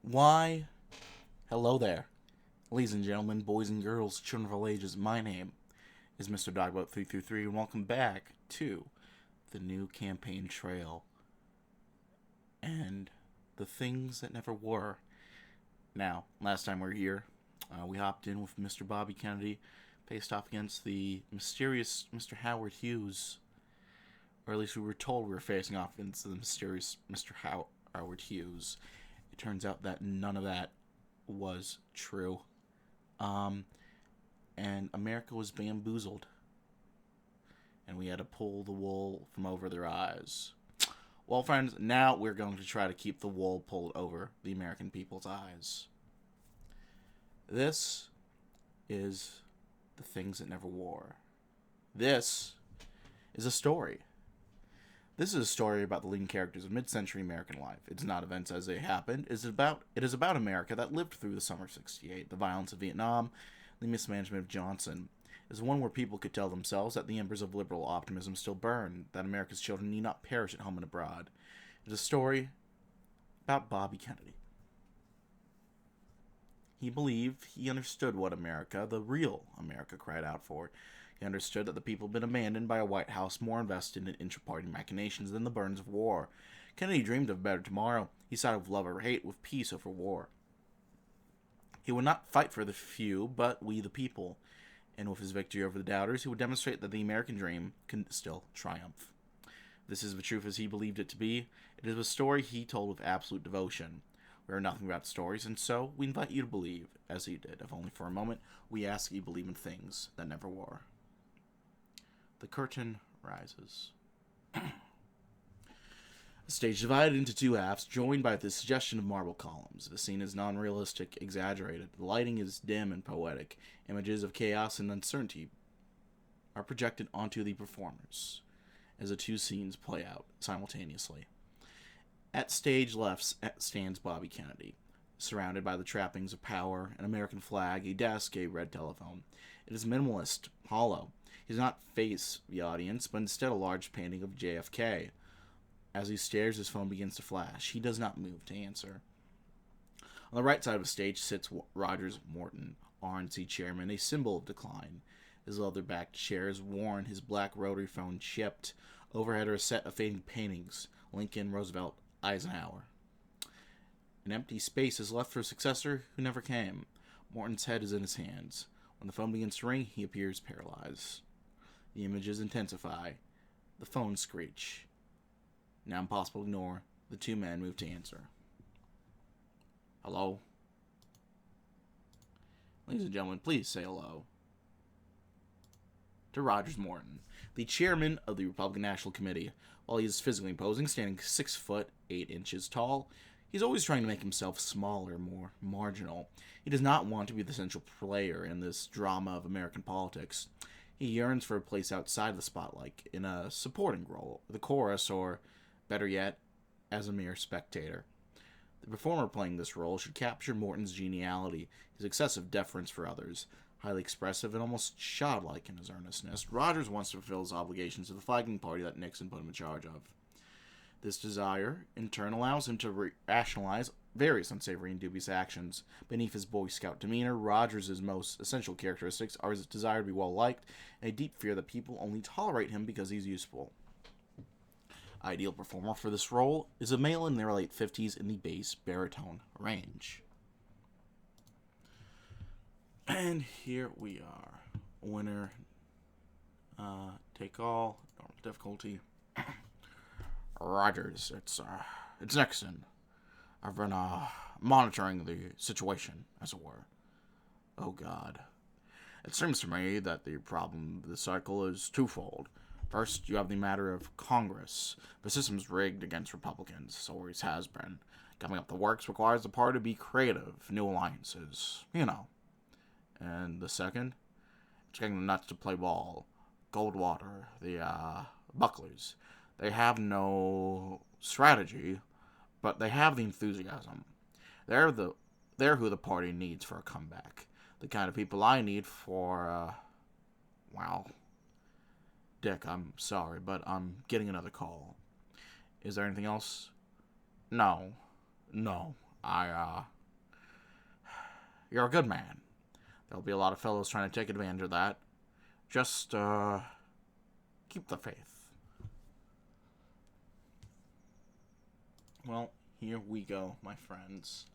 Why, hello there, ladies and gentlemen, boys and girls, children of all ages. My name is Mr. DB333, and welcome back to the new campaign trail and the things that never were. Now, last time we were here, we hopped in with Mr. Bobby Kennedy, faced off against the mysterious Mr. Howard Hughes, or at least we were told we were facing off against the mysterious Mr. Howard Hughes. It turns out that none of that was true. Um, and America was bamboozled. And we had to pull the wool from over their eyes. Well, friends, now we're going to try to keep the wool pulled over the American people's eyes. This is the things that never were. This is a story. This is a story about the leading characters of mid-century American life. It's not events as they happened. It is about America that lived through the summer of '68, the violence of Vietnam, the mismanagement of Johnson. It is one where people could tell themselves that the embers of liberal optimism still burn, that America's children need not perish at home and abroad. It is a story about Bobby Kennedy. He believed he understood what America, the real America, cried out for. He understood that the people had been abandoned by a White House more invested in intra-party machinations than the burdens of war. Kennedy dreamed of a better tomorrow. He sided with love over hate, with peace over war. He would not fight for the few, but we the people. And with his victory over the doubters, he would demonstrate that the American dream can still triumph. This is the truth as he believed it to be. It is a story he told with absolute devotion. We are nothing about stories, and so we invite you to believe, as he did. If only for a moment, we ask you to believe in things that never were. The curtain rises. The stage divided into two halves, joined by the suggestion of marble columns. The scene is non-realistic, exaggerated. The lighting is dim and poetic. Images of chaos and uncertainty are projected onto the performers as the two scenes play out simultaneously. At stage left stands Bobby Kennedy, surrounded by the trappings of power, an American flag, a desk, a red telephone. It is minimalist, hollow. He does not face the audience, but instead a large painting of JFK. As he stares, his phone begins to flash. He does not move to answer. On the right side of the stage sits Rogers Morton, RNC chairman, a symbol of decline. His leather-backed chair is worn, his black rotary phone chipped. Overhead are a set of fading paintings, Lincoln, Roosevelt, Eisenhower. An empty space is left for a successor who never came. Morton's head is in his hands. When the phone begins to ring, he appears paralyzed. The images intensify. The phones screech. Now impossible to ignore. The two men move to answer. Hello? Ladies and gentlemen, please say hello to Rogers Morton, the chairman of the Republican National Committee. While he is physically imposing, standing 6 foot 8 inches tall, he's always trying to make himself smaller, more marginal. He does not want to be the central player in this drama of American politics. He yearns for a place outside the spotlight, in a supporting role, the chorus, or, better yet, as a mere spectator. The performer playing this role should capture Morton's geniality, his excessive deference for others. Highly expressive and almost childlike in his earnestness, Rogers wants to fulfill his obligations to the flagging party that Nixon put him in charge of. This desire, in turn, allows him to rationalize various unsavory and dubious actions. Beneath his Boy Scout demeanor, Rogers' most essential characteristics are his desire to be well-liked and a deep fear that people only tolerate him because he's useful. Ideal performer for this role is a male in their late 50s in the bass baritone range. And here we are. Winner, take all, normal difficulty. Rogers, it's Nixon. I've been, monitoring the situation, as it were. Oh, God. It seems to me that the problem of this cycle is twofold. First, you have the matter of Congress. The system's rigged against Republicans, so always has been. Coming up the works requires the party to be creative, new alliances, And the second, it's getting the nuts to play ball. Goldwater, the, Bucklers. They have no strategy, but they have the enthusiasm. They're who the party needs for a comeback. The kind of people I need for, Dick, I'm sorry, but I'm getting another call. Is there anything else? No. I, you're a good man. There'll be a lot of fellows trying to take advantage of that. Just, keep the faith. Well, here we go, my friends.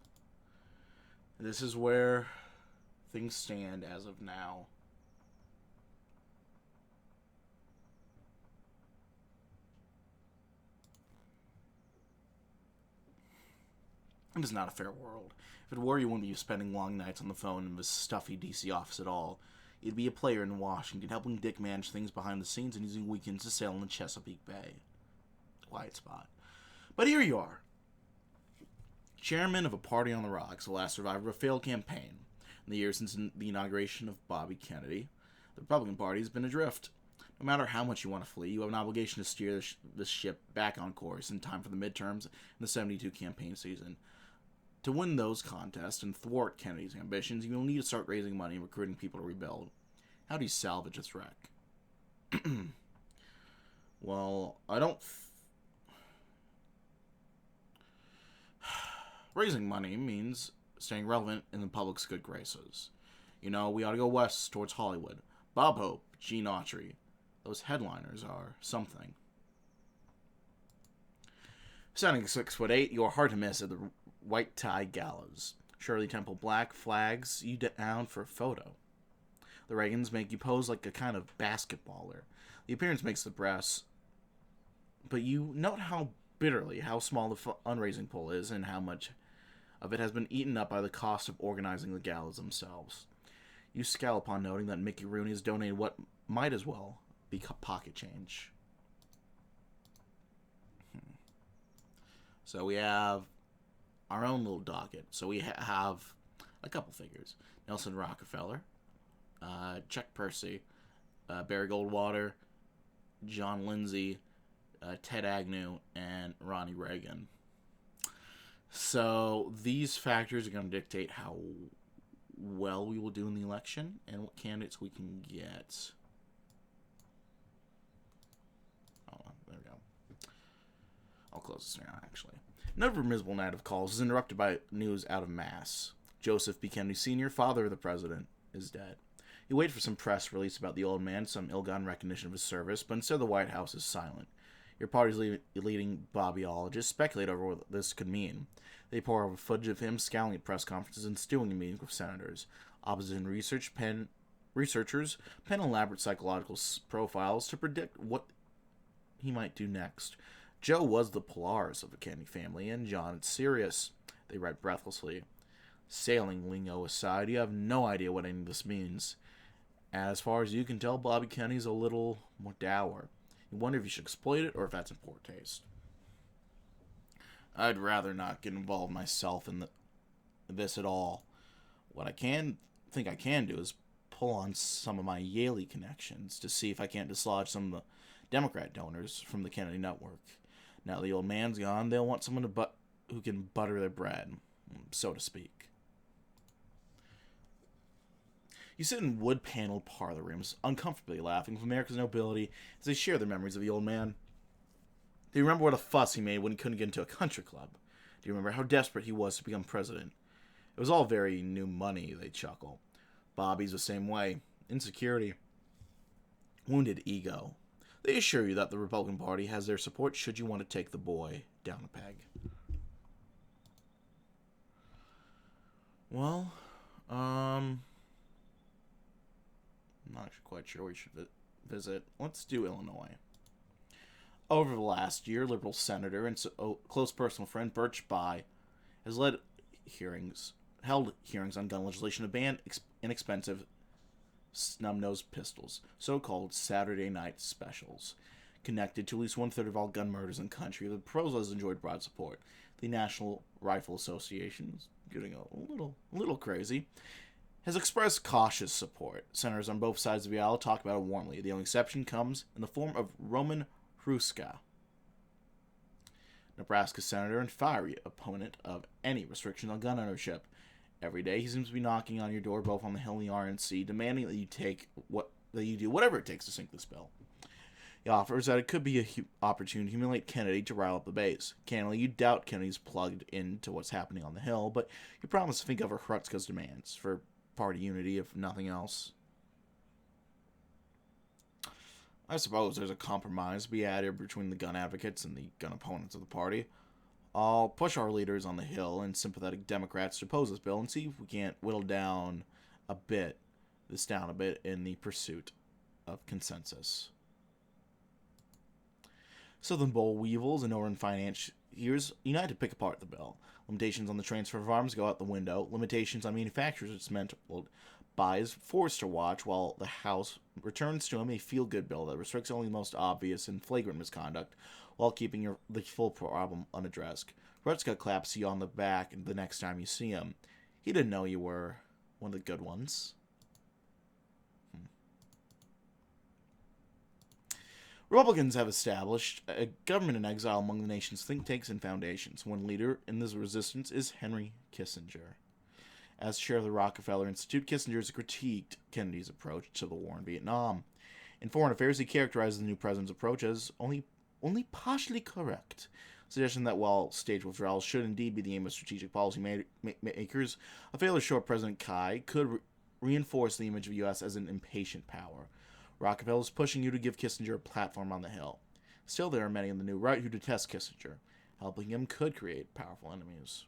This is where things stand as of now. It is not a fair world. If it were, you wouldn't be spending long nights on the phone in this stuffy DC office at all. You'd be a player in Washington, helping Dick manage things behind the scenes and using weekends to sail in the Chesapeake Bay. Quiet spot. But here you are. Chairman of a party on the rocks, the last survivor of a failed campaign. In the years since the inauguration of Bobby Kennedy, the Republican Party has been adrift. No matter how much you want to flee, you have an obligation to steer this ship back on course in time for the midterms and the 72 campaign season. To win those contests and thwart Kennedy's ambitions, you will need to start raising money and recruiting people to rebuild. How do you salvage this wreck? Well, I don't... Raising money means staying relevant in the public's good graces. You know, we ought to go west towards Hollywood. Bob Hope, Gene Autry. Those headliners are something. Standing 6'8", you are hard to miss at the white tie galas. Shirley Temple Black flags you down for a photo. The Reagans make you pose like a kind of basketballer. The appearance makes the brass, but you note how small the fundraising pool is and how much of it has been eaten up by the cost of organizing the galas themselves. You scowl upon noting that Mickey Rooney has donated what might as well be pocket change. So we have our own little docket. So we have a couple figures. Nelson Rockefeller, Chuck Percy, Barry Goldwater, John Lindsay, Ted Agnew, and Ronnie Reagan. So these factors are going to dictate how well we will do in the election and what candidates we can get. Oh, there we go. I'll close this now, actually. Another miserable night of calls is interrupted by news out of Mass. Joseph B. Kennedy Sr., father of the president, is dead. You wait for some press release about the old man, some ill-gotten recognition of his service, but instead the White House is silent. Your party's leading Bobbyologists speculate over what this could mean. They pour over footage of him scowling at press conferences and stewing in meetings with senators. Opposition researchers pen elaborate psychological profiles to predict what he might do next. Joe was the Polaris of the Kennedy family, and John it's serious, they write breathlessly. Sailing lingo aside, you have no idea what any of this means. As far as you can tell, Bobby Kennedy's a little more dour. You wonder if you should exploit it or if that's in poor taste. I'd rather not get involved myself in this at all. What I think I can do is pull on some of my Yale connections to see if I can't dislodge some of the Democrat donors from the Kennedy network. Now the old man's gone, they'll want someone who can butter their bread, so to speak. You sit in wood-paneled parlor rooms, uncomfortably laughing with America's nobility as they share their memories of the old man. Do you remember what a fuss he made when he couldn't get into a country club? Do you remember how desperate he was to become president? It was all very new money, they chuckle. Bobby's the same way. Insecurity. Wounded ego. They assure you that the Republican Party has their support should you want to take the boy down a peg. Well, I'm not quite sure we should visit. Let's do Illinois. Over the last year, Liberal Senator and close personal friend Birch Bayh has held hearings on gun legislation to ban inexpensive snub-nosed pistols, so-called Saturday night specials. Connected to at least one-third of all gun murders in the country, the proposal has enjoyed broad support. The National Rifle Association is getting a little crazy, has expressed cautious support. Senators on both sides of the aisle talk about it warmly. The only exception comes in the form of Roman Hruska, Nebraska senator and fiery opponent of any restriction on gun ownership. Every day he seems to be knocking on your door, both on the Hill and the RNC, demanding that you do whatever it takes to sink this bill. He offers that it could be an opportunity to humiliate Kennedy to rile up the base. Candidly, you doubt Kennedy's plugged into what's happening on the Hill, but you promise to think over Hrutska's demands for party unity, if nothing else. I suppose there's a compromise to be had here between the gun advocates and the gun opponents of the party. I'll push our leaders on the Hill and sympathetic Democrats to oppose this bill and see if we can't whittle this down a bit in the pursuit of consensus. Southern boll weevils and northern financiers unite to pick apart the bill. Limitations on the transfer of arms go out the window. Limitations on manufacturers of dismantled by is forced to watch while the House returns to him a feel-good bill that restricts only the most obvious and flagrant misconduct while keeping the full problem unaddressed. Hrutska claps you on the back the next time you see him. He didn't know you were one of the good ones. Republicans have established a government in exile among the nation's think tanks and foundations. One leader in this resistance is Henry Kissinger. As chair of the Rockefeller Institute, Kissinger has critiqued Kennedy's approach to the war in Vietnam. In foreign affairs, he characterizes the new president's approach as only partially correct, suggesting that while stage withdrawals should indeed be the aim of strategic policy makers, a failure to short President Kai could reinforce the image of the U.S. as an impatient power. Rockefeller is pushing you to give Kissinger a platform on the Hill. Still, there are many in the new right who detest Kissinger. Helping him could create powerful enemies.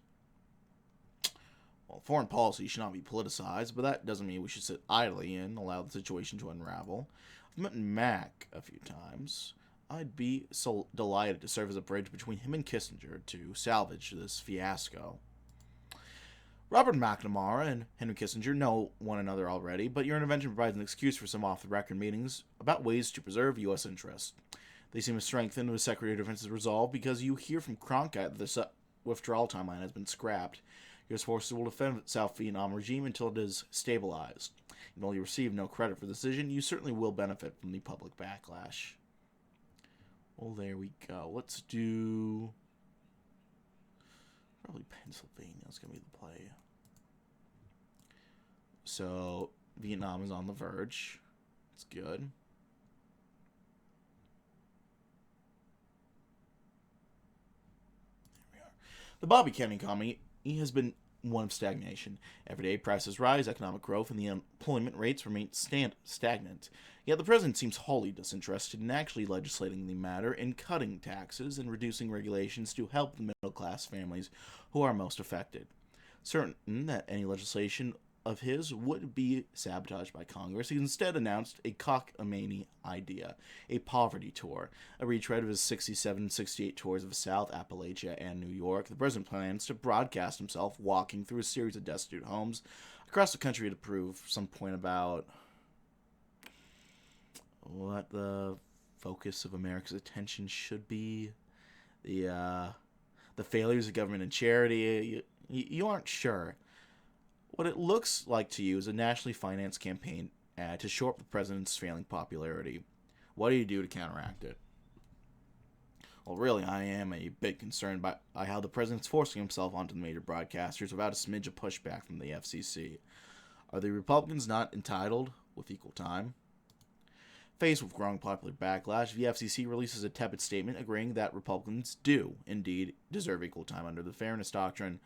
Well, foreign policy should not be politicized, but that doesn't mean we should sit idly and allow the situation to unravel. I've met Mac a few times. I'd be so delighted to serve as a bridge between him and Kissinger to salvage this fiasco. Robert McNamara and Henry Kissinger know one another already, but your intervention provides an excuse for some off-the-record meetings about ways to preserve U.S. interests. They seem to strengthen with Secretary of Defense's resolve because you hear from Cronkite that the withdrawal timeline has been scrapped. U.S. forces will defend the South Vietnam regime until it is stabilized. And while you receive no credit for the decision, you certainly will benefit from the public backlash. Well, there we go. Let's do... probably Pennsylvania is going to be the play. So, Vietnam is on the verge. It's good. There we are. The Bobby Kennedy economy has been one of stagnation. Everyday prices rise, economic growth, and the employment rates remain stagnant. Yet the president seems wholly disinterested in actually legislating the matter and cutting taxes and reducing regulations to help the middle-class families who are most affected. Certain that any legislation of his would be sabotaged by Congress, he instead announced a cockamamie idea, a poverty tour, a retread of his 67 and 68 tours of South Appalachia and New York. The president plans to broadcast himself walking through a series of destitute homes across the country to prove some point about what the focus of America's attention should be, the failures of government and charity. You aren't sure. What it looks like to you is a nationally financed campaign ad to shore up the president's failing popularity. What do you do to counteract it? Well, really, I am a bit concerned by how the president's forcing himself onto the major broadcasters without a smidge of pushback from the FCC. Are the Republicans not entitled with equal time? Faced with growing popular backlash, the FCC releases a tepid statement agreeing that Republicans do, indeed, deserve equal time under the Fairness Doctrine.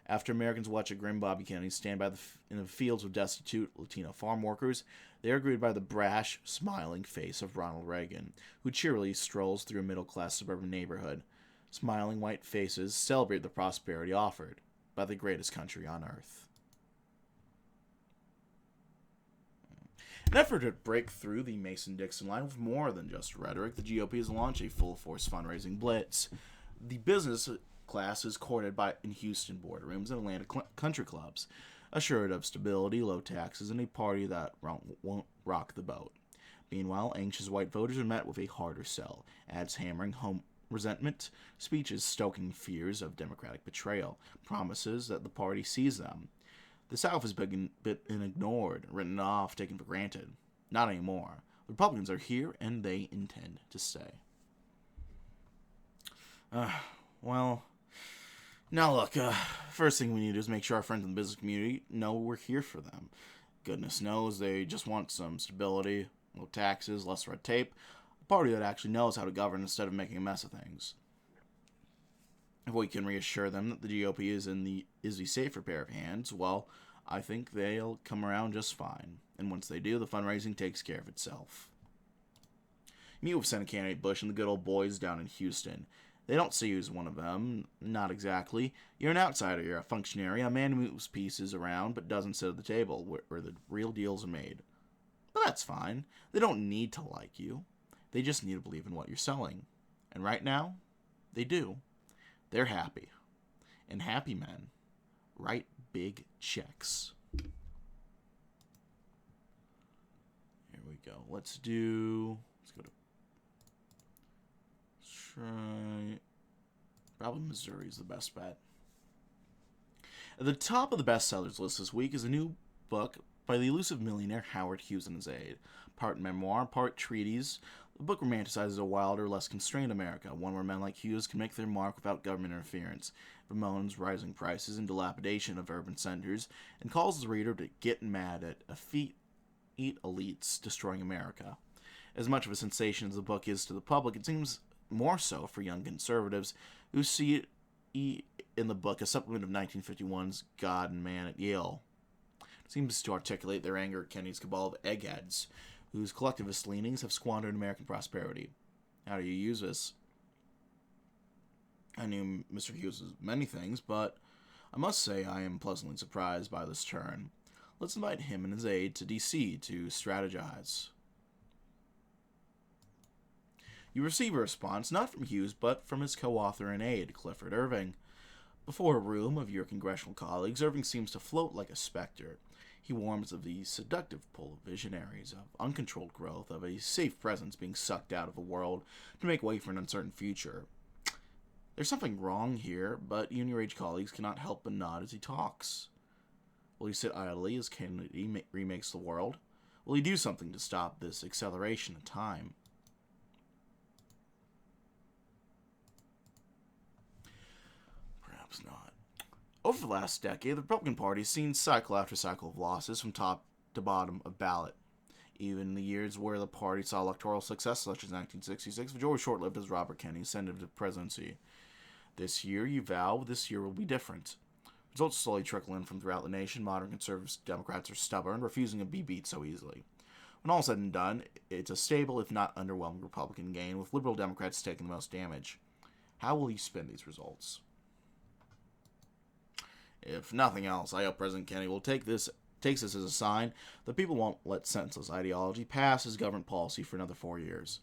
After Americans watch a grim Bobby Kennedy stand in the fields of destitute Latino farm workers, they are greeted by the brash, smiling face of Ronald Reagan, who cheerily strolls through a middle-class suburban neighborhood. Smiling white faces celebrate the prosperity offered by the greatest country on earth. In an effort to break through the Mason-Dixon line with more than just rhetoric, the GOP has launched a full-force fundraising blitz. The business class is courted in Houston boardrooms and Atlanta country clubs, assured of stability, low taxes, and a party that won't rock the boat. Meanwhile, anxious white voters are met with a harder sell, ads hammering home resentment, speeches stoking fears of Democratic betrayal, promises that the party sees them. The South has been ignored, written off, taken for granted. Not anymore. The Republicans are here, and they intend to stay. Now look, first thing we need to do is make sure our friends in the business community know we're here for them. Goodness knows they just want some stability, low taxes, less red tape. party that actually knows how to govern instead of making a mess of things. If we can reassure them that the GOP is the safer pair of hands, well, I think they'll come around just fine. And once they do, the fundraising takes care of itself. Meet with Senate candidate Bush and the good old boys down in Houston. They don't see you as one of them. Not exactly. You're an outsider. You're a functionary, a man who moves pieces around but doesn't sit at the table where the real deals are made. But that's fine. They don't need to like you. They just need to believe in what you're selling. And right now, they do. They're happy. And happy men write big checks. Here we go. Let's go to try. Probably Missouri's the best bet. At the top of the bestsellers list this week is a new book by the elusive millionaire Howard Hughes and his aide. Part memoir, part treatise, the book romanticizes a wilder, less constrained America, one where men like Hughes can make their mark without government interference, bemoans rising prices and dilapidation of urban centers, and calls the reader to get mad at effete elites destroying America. As much of a sensation as the book is to the public, it seems more so for young conservatives who see it in the book a supplement of 1951's God and Man at Yale. It seems to articulate their anger at Kennedy's cabal of eggheads, whose collectivist leanings have squandered American prosperity. How do you use this? I knew Mr. Hughes was many things, but I must say I am pleasantly surprised by this turn. Let's invite him and his aide to D.C. to strategize. You receive a response not from Hughes, but from his co-author and aide, Clifford Irving. Before a room of your congressional colleagues, Irving seems to float like a specter. He warns of the seductive pull of visionaries, of uncontrolled growth, of a safe presence being sucked out of a world to make way for an uncertain future. There's something wrong here, but you and your age colleagues cannot help but nod as he talks. Will he sit idly as Kennedy remakes the world? Will he do something to stop this acceleration of time? Perhaps not. Over the last decade, the Republican Party has seen cycle after cycle of losses from top to bottom of ballot. Even in the years where the party saw electoral success, such as 1966, the joy was short-lived as Robert Kennedy ascended to the presidency. This year, you vow, this year will be different. Results slowly trickle in from throughout the nation. Modern conservative Democrats are stubborn, refusing to be beat so easily. When all is said and done, it's a stable, if not underwhelming, Republican gain, with liberal Democrats taking the most damage. How will you spin these results? If nothing else, I hope President Kennedy will takes this as a sign that people won't let senseless ideology pass as government policy for another 4 years.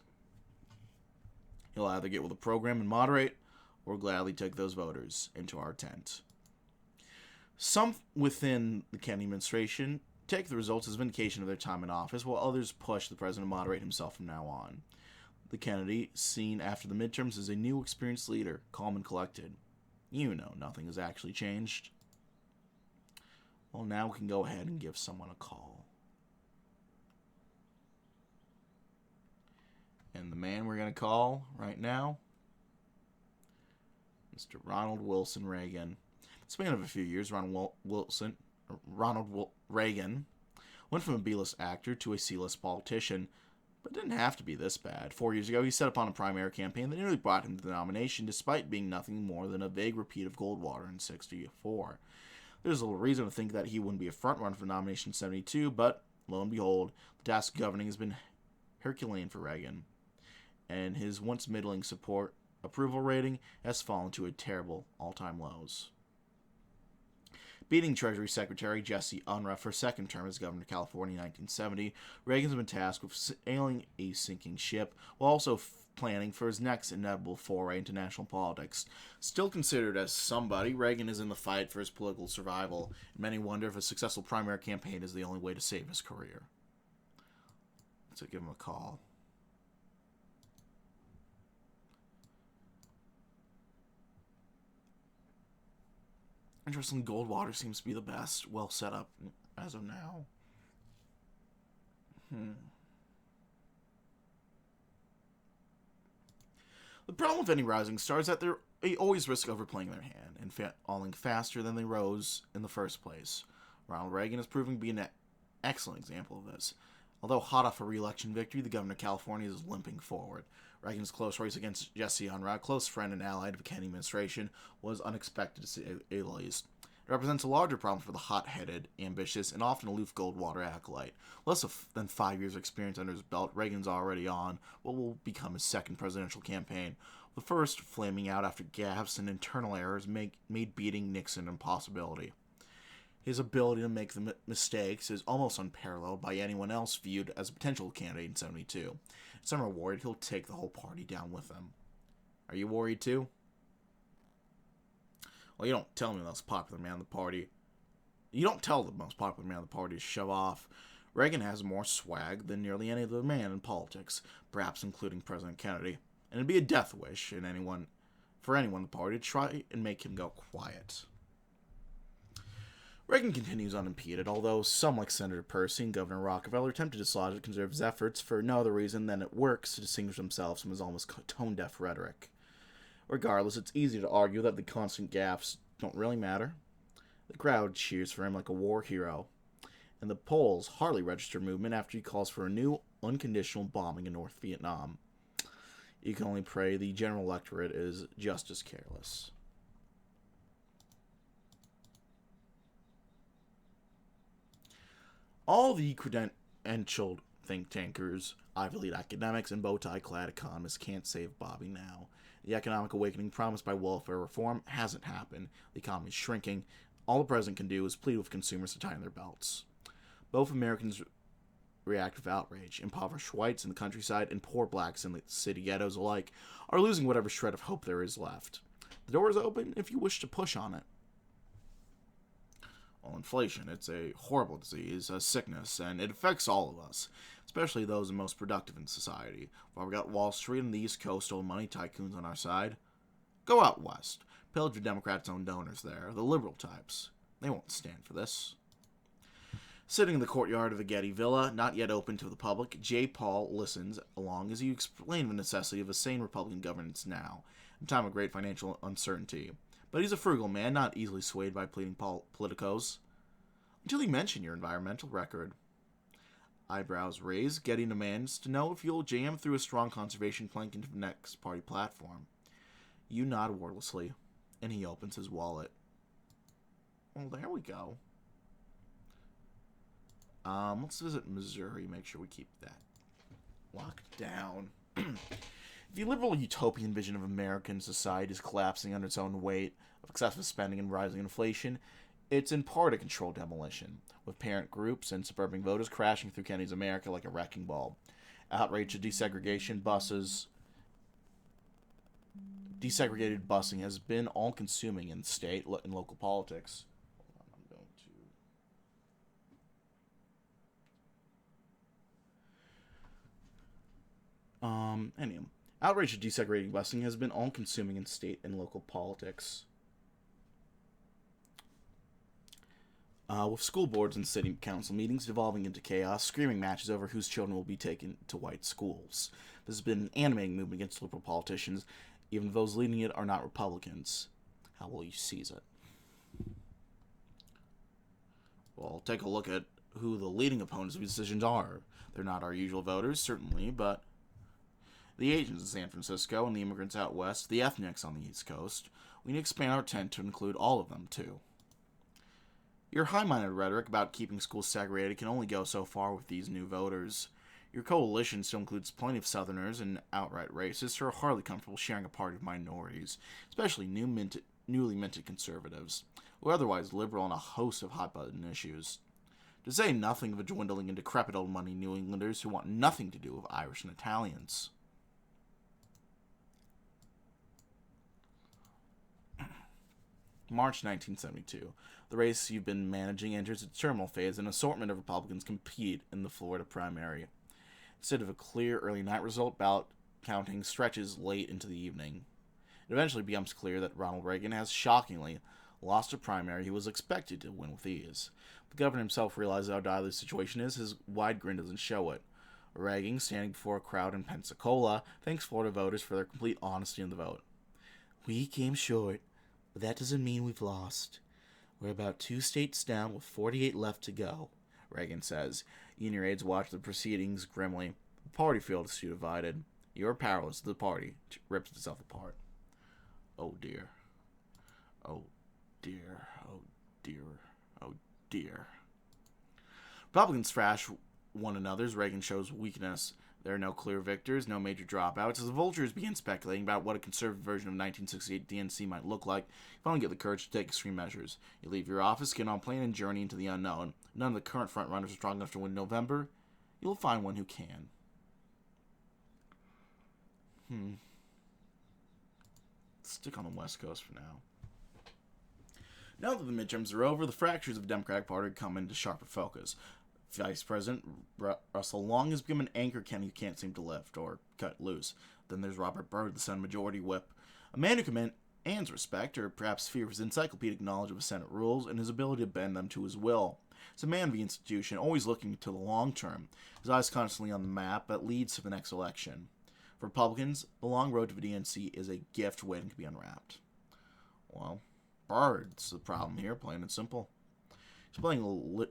He'll either get with the program and moderate, or gladly take those voters into our tent. Some within the Kennedy administration take the results as vindication of their time in office, while others push the president to moderate himself from now on. The Kennedy, seen after the midterms, is a new, experienced leader, calm and collected. You know nothing has actually changed. Well, now we can go ahead and give someone a call. And the man we're going to call right now, Mr. Ronald Wilson Reagan. In the span of a few years, Ronald Reagan went from a B-list actor to a C-list politician, but it didn't have to be this bad. 4 years ago, he set upon a primary campaign that nearly brought him to the nomination, despite being nothing more than a vague repeat of Goldwater in '64. There's little reason to think that he wouldn't be a front-runner for the nomination in '72, but lo and behold, the task of governing has been Herculean for Reagan, and his once middling support approval rating has fallen to a terrible all-time lows. Beating Treasury Secretary Jesse Unruh for a second term as governor of California in 1970, Reagan's been tasked with sailing a sinking ship while also planning for his next inevitable foray into national politics. Still considered as somebody, Reagan is in the fight for his political survival, and many wonder if a successful primary campaign is the only way to save his career. Let's give him a call. Interestingly, Goldwater seems to be the best, well set up as of now. The problem with any rising star is that they always risk overplaying their hand and falling faster than they rose in the first place. Ronald Reagan is proving to be an excellent example of this. Although hot off a re-election victory, the governor of California is limping forward. Reagan's close race against Jesse Unruh, close friend and ally of the Kennedy administration, was unexpected to say the least. It represents a larger problem for the hot-headed, ambitious, and often aloof Goldwater acolyte. Less than 5 years of experience under his belt, Reagan's already on what will become his second presidential campaign, the first flaming out after gaffes and internal errors made beating Nixon an impossibility. His ability to make the mistakes is almost unparalleled by anyone else viewed as a potential candidate in 72. Some are worried he'll take the whole party down with him. Are you worried too? Well, you don't tell me the most popular man of the party. You don't tell the most popular man of the party to shove off. Reagan has more swag than nearly any other man in politics, perhaps including President Kennedy. And it'd be a death wish for anyone in the party to try and make him go quiet. Reagan continues unimpeded, although some like Senator Percy and Governor Rockefeller attempt to dislodge and conserve his efforts for no other reason than it works to distinguish themselves from his almost tone-deaf rhetoric. Regardless, it's easy to argue that the constant gaffes don't really matter. The crowd cheers for him like a war hero, and the polls hardly register movement after he calls for a new unconditional bombing in North Vietnam. You can only pray the general electorate is just as careless. All the credentialed think tankers, Ivy League academics, and bow-tie-clad economists can't save Bobby now. The economic awakening promised by welfare reform hasn't happened. The economy is shrinking. All the president can do is plead with consumers to tighten their belts. Both Americans react with outrage. Impoverished whites in the countryside and poor blacks in the city ghettos alike are losing whatever shred of hope there is left. The door is open if you wish to push on it. Well, inflation, it's a horrible disease, a sickness, and it affects all of us, especially those most productive in society. While we got Wall Street and the East Coast old money tycoons on our side, go out west. Pillage your Democrats' own donors there, the liberal types. They won't stand for this. Sitting in the courtyard of the Getty Villa, not yet open to the public, J. Paul listens along as you explain the necessity of a sane Republican governance now, in a time of great financial uncertainty. But he's a frugal man, not easily swayed by pleading politicos. Until you mention your environmental record. Eyebrows raised, Getty demands to know if you'll jam through a strong conservation plank into the next party platform. You nod wordlessly, and he opens his wallet. Well, there we go. Let's visit Missouri, make sure we keep that locked down. The liberal utopian vision of American society is collapsing under its own weight of excessive spending and rising inflation. It's in part a controlled demolition, with parent groups and suburban voters crashing through Kennedy's America like a wrecking ball. Outrage at desegregation buses. Desegregated busing has been all-consuming in state and local politics. Anyway. Outrage at desegregating busing has been all-consuming in state and local politics. With school boards and city council meetings devolving into chaos, screaming matches over whose children will be taken to white schools. This has been an animating movement against liberal politicians, even those leading it are not Republicans. How will you seize it? Well, take a look at who the leading opponents of these decisions are. They're not our usual voters, certainly, but the Asians in San Francisco and the immigrants out west, the ethnics on the East Coast. We need to expand our tent to include all of them, too. Your high-minded rhetoric about keeping schools segregated can only go so far with these new voters. Your coalition still includes plenty of Southerners and outright racists who are hardly comfortable sharing a party of minorities, especially newly minted conservatives, who are otherwise liberal on a host of hot-button issues. To say nothing of a dwindling and decrepit old money New Englanders who want nothing to do with Irish and Italians. March 1972. The race you've been managing enters its terminal phase, and an assortment of Republicans compete in the Florida primary. Instead of a clear early night result, ballot counting stretches late into the evening. It eventually becomes clear that Ronald Reagan has shockingly lost a primary he was expected to win with ease. The governor himself realizes how dire the situation is. His wide grin doesn't show it. Reagan, standing before a crowd in Pensacola, thanks Florida voters for their complete honesty in the vote. We came short, but that doesn't mean we've lost. We're about 2 states down with 48 left to go. Reagan says. He and your aides watch the proceedings grimly. The party feels too divided. You are powerless. The party rips itself apart. Oh dear. Oh dear. Oh dear. Oh dear. Republicans thrash one another as Reagan shows weakness. There are no clear victors, no major dropouts. As the vultures begin speculating about what a conservative version of 1968 DNC might look like, you finally get the courage to take extreme measures. You leave your office, get on a plane, and journey into the unknown. None of the current frontrunners are strong enough to win November. You'll find one who can. Stick on the West Coast for now. Now that the midterms are over, the fractures of the Democratic Party come into sharper focus. Vice President Russell Long has become an anchor Kennedy can't seem to lift or cut loose. Then there's Robert Byrd, the Senate Majority Whip, a man who commands respect, or perhaps fear, for his encyclopedic knowledge of the Senate rules and his ability to bend them to his will. He's a man of the institution, always looking to the long term, his eyes constantly on the map that leads to the next election. For Republicans, the long road to the DNC is a gift waiting to be unwrapped. Well, Byrd's the problem here, plain and simple. He's playing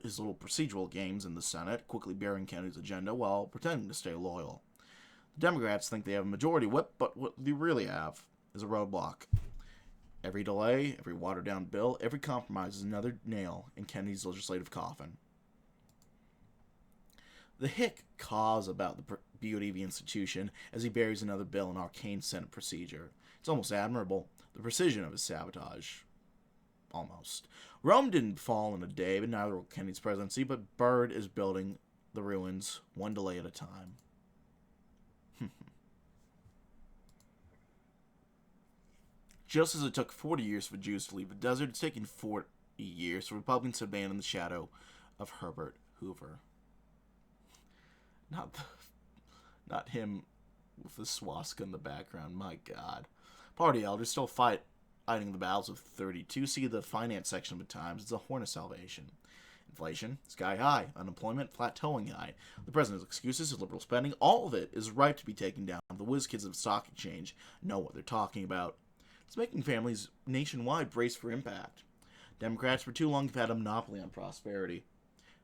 his little procedural games in the Senate, quickly bearing Kennedy's agenda while pretending to stay loyal. The Democrats think they have a majority whip, but what they really have is a roadblock. Every delay, every watered-down bill, every compromise is another nail in Kennedy's legislative coffin. The hick caws about the beauty of the institution as he buries another bill in arcane Senate procedure. It's almost admirable, the precision of his sabotage. Almost. Rome didn't fall in a day, but neither will Kennedy's presidency, but Byrd is building the ruins one delay at a time. Just as it took 40 years for Jews to leave the desert, it's taken 40 years for Republicans to abandon the shadow of Herbert Hoover. Not him with the swastika in the background, my God. Party elders still fighting the battles of 32. See the finance section of the Times. It's a horn of salvation. Inflation, sky high. Unemployment, plateauing high. The president's excuses, his liberal spending, all of it is ripe to be taken down. The whiz kids of the stock exchange know what they're talking about. It's making families nationwide brace for impact. Democrats for too long have had a monopoly on prosperity.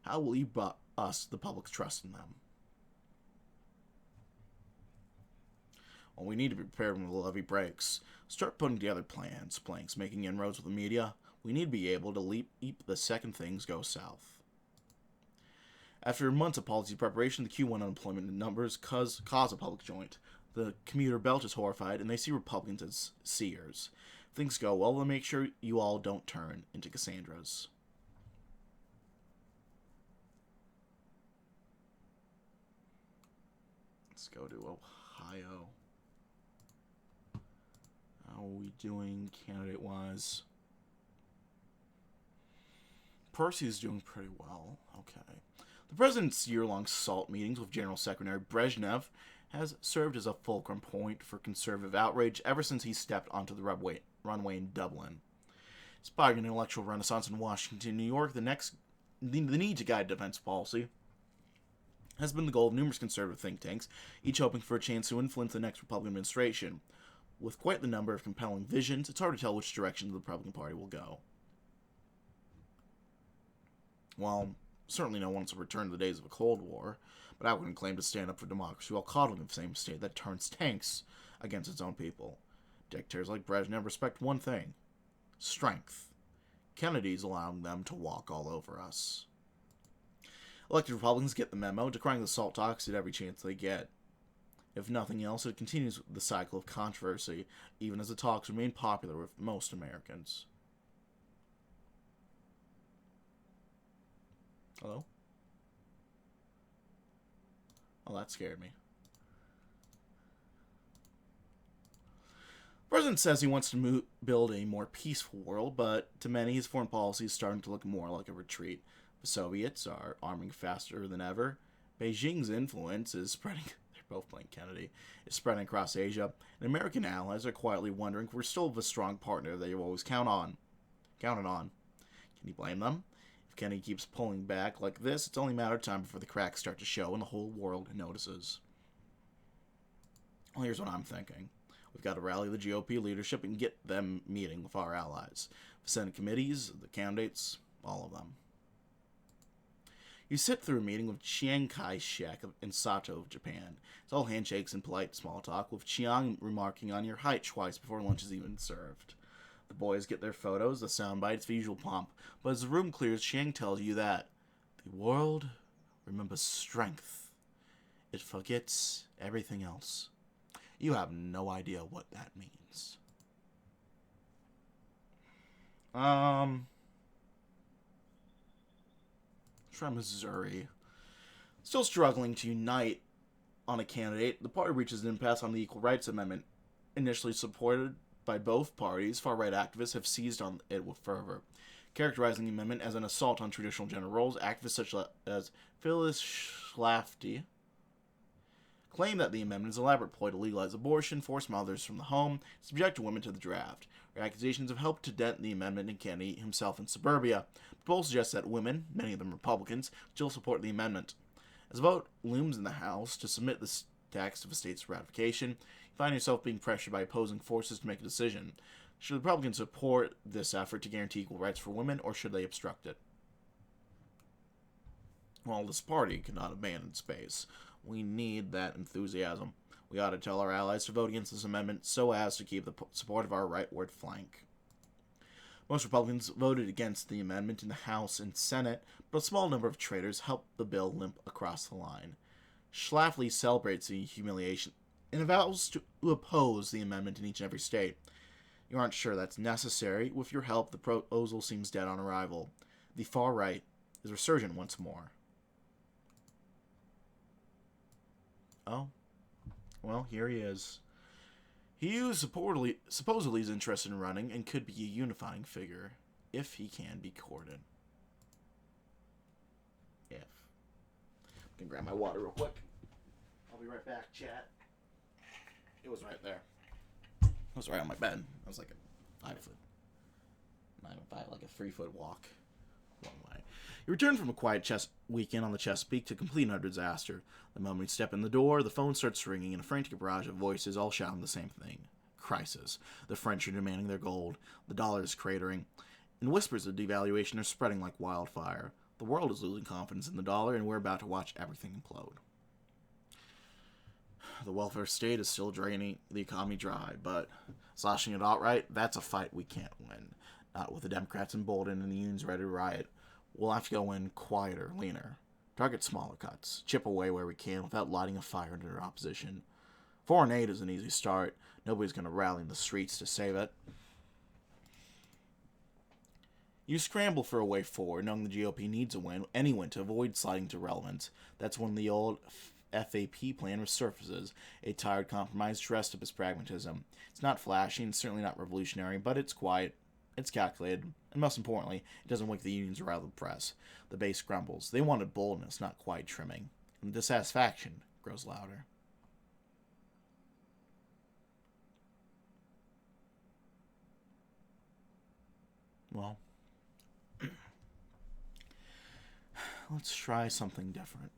How will you us, the public's trust in them? Well, we need to be prepared when the levee breaks. Start putting together plans, making inroads with the media. We need to be able to leap the second things go south. After months of policy preparation, the Q1 unemployment numbers cause a public joint. The commuter belt is horrified, and they see Republicans as seers. If things go well, they'll make sure you all don't turn into Cassandras. Let's go to Ohio. How are we doing candidate-wise? Percy's doing pretty well. Okay. The president's year-long SALT meetings with General Secretary Brezhnev has served as a fulcrum point for conservative outrage ever since he stepped onto the runway in Dublin. Despite an intellectual renaissance in Washington and New York, the need to guide defense policy has been the goal of numerous conservative think tanks, each hoping for a chance to influence the next Republican administration. With quite the number of compelling visions, it's hard to tell which direction the Republican Party will go. Well, certainly no one wants to return to the days of a Cold War, but I wouldn't claim to stand up for democracy while coddling the same state that turns tanks against its own people. Dictators like Brezhnev respect one thing: strength. Kennedy's allowing them to walk all over us. Elected Republicans get the memo, decrying the SALT talks at every chance they get. If nothing else, it continues the cycle of controversy, even as the talks remain popular with most Americans. Hello? Oh, that scared me. The president says he wants to build a more peaceful world, but to many, his foreign policy is starting to look more like a retreat. The Soviets are arming faster than ever. Beijing's influence is spreading... They're both playing Kennedy. Is spreading across Asia, and American allies are quietly wondering if we're still the strong partner they always counted on. Can you blame them? If Kennedy keeps pulling back like this, it's only a matter of time before the cracks start to show and the whole world notices. Well, here's what I'm thinking. We've got to rally the GOP leadership and get them meeting with our allies. The Senate committees, the candidates, all of them. You sit through a meeting with Chiang Kai-shek in Sato, Japan. It's all handshakes and polite small talk, with Chiang remarking on your height twice before lunch is even served. The boys get their photos, the sound bites, the usual pomp, but as the room clears, Chiang tells you that the world remembers strength. It forgets everything else. You have no idea what that means. Try Missouri. Still struggling to unite on a candidate, the party reaches an impasse on the Equal Rights Amendment. Initially supported by both parties, far-right activists have seized on it with fervor. Characterizing the amendment as an assault on traditional gender roles, activists such as Phyllis Schlafly claim that the amendment is an elaborate ploy to legalize abortion, force mothers from the home, subject women to the draft. Their accusations have helped to dent the amendment and Kennedy himself in suburbia. But polls suggest that women, many of them Republicans, still support the amendment. As a vote looms in the House to submit this text of a state's ratification, you find yourself being pressured by opposing forces to make a decision. Should the Republicans support this effort to guarantee equal rights for women, or should they obstruct it? Well, this party cannot abandon space. We need that enthusiasm. We ought to tell our allies to vote against this amendment so as to keep the support of our rightward flank. Most Republicans voted against the amendment in the House and Senate, but a small number of traitors helped the bill limp across the line. Schlafly celebrates the humiliation and vows to oppose the amendment in each and every state. You aren't sure that's necessary. With your help, the proposal seems dead on arrival. The far right is resurgent once more. Oh, well, here he is. Hughes supposedly is interested in running and could be a unifying figure, if he can be courted. If. I can grab my water real quick. I'll be right back, chat. It was right there. It was right on my bed. I was like a 5 foot. Not even 5, like a 3-foot walk. One way. You return from a quiet chess weekend on the Chesapeake to complete another disaster. The moment you step in the door, the phone starts ringing in a frantic barrage of voices, all shouting the same thing. Crisis. The French are demanding their gold. The dollar is cratering. And whispers of devaluation are spreading like wildfire. The world is losing confidence in the dollar, and we're about to watch everything implode. The welfare state is still draining the economy dry, but slashing it outright, that's a fight we can't win. Not with the Democrats emboldened and the unions ready to riot. We'll have to go in quieter, leaner. Target smaller cuts. Chip away where we can without lighting a fire under opposition. Foreign aid is an easy start. Nobody's going to rally in the streets to save it. You scramble for a way forward, knowing the GOP needs a win, any win, to avoid sliding to relevance. That's when the old FAP plan resurfaces, a tired compromise dressed up as pragmatism. It's not flashy and certainly not revolutionary, but it's quiet, it's calculated, and most importantly, it doesn't wake the unions or rather the press. The base grumbles. They wanted boldness, not quiet trimming. And the dissatisfaction grows louder. Well, let's try something different.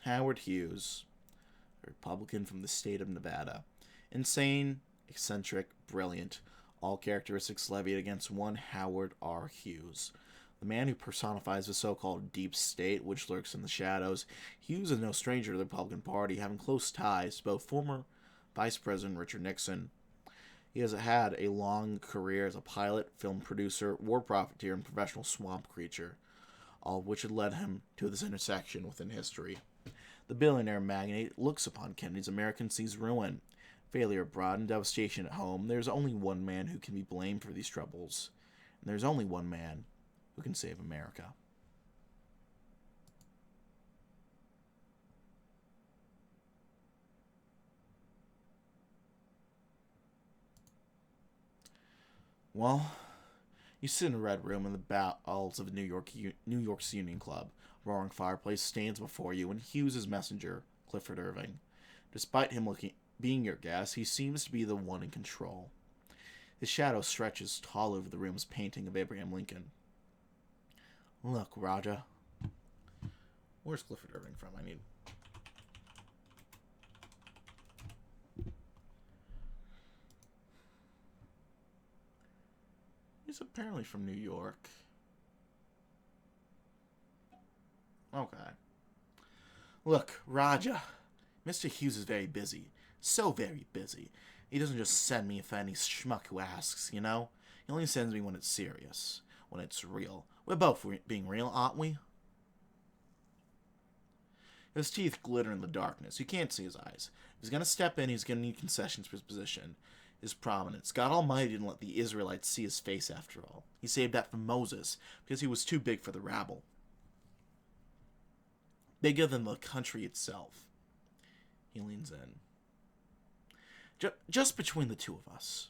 Howard Hughes, a Republican from the state of Nevada. Insane, eccentric, brilliant, all characteristics levied against one Howard R. Hughes. The man who personifies the so-called deep state which lurks in the shadows. Hughes is no stranger to the Republican Party, having close ties to both former Vice President Richard Nixon. He has had a long career as a pilot, film producer, war profiteer, and professional swamp creature, all of which had led him to this intersection within history. The billionaire magnate looks upon Kennedy's America and sees ruin, failure abroad, and devastation at home. There's only one man who can be blamed for these troubles, and there's only one man who can save America. Well, you sit in a red room in the bowels of New York's Union Club. A roaring fireplace stands before you, and Hughes' messenger, Clifford Irving. Despite him being your guest, he seems to be the one in control. His shadow stretches tall over the room's painting of Abraham Lincoln. Look, Raja. Where's Clifford Irving from? He's apparently from New York. Okay. Look, Raja, Mr. Hughes is very busy. So very busy. He doesn't just send me for any schmuck who asks, you know? He only sends me when it's serious. When it's real. We're both being real, aren't we? His teeth glitter in the darkness. You can't see his eyes. If he's gonna step in, he's gonna need concessions for his position. His prominence. God Almighty didn't let the Israelites see his face after all. He saved that for Moses, because he was too big for the rabble. Bigger than the country itself. He leans in. Just between the two of us.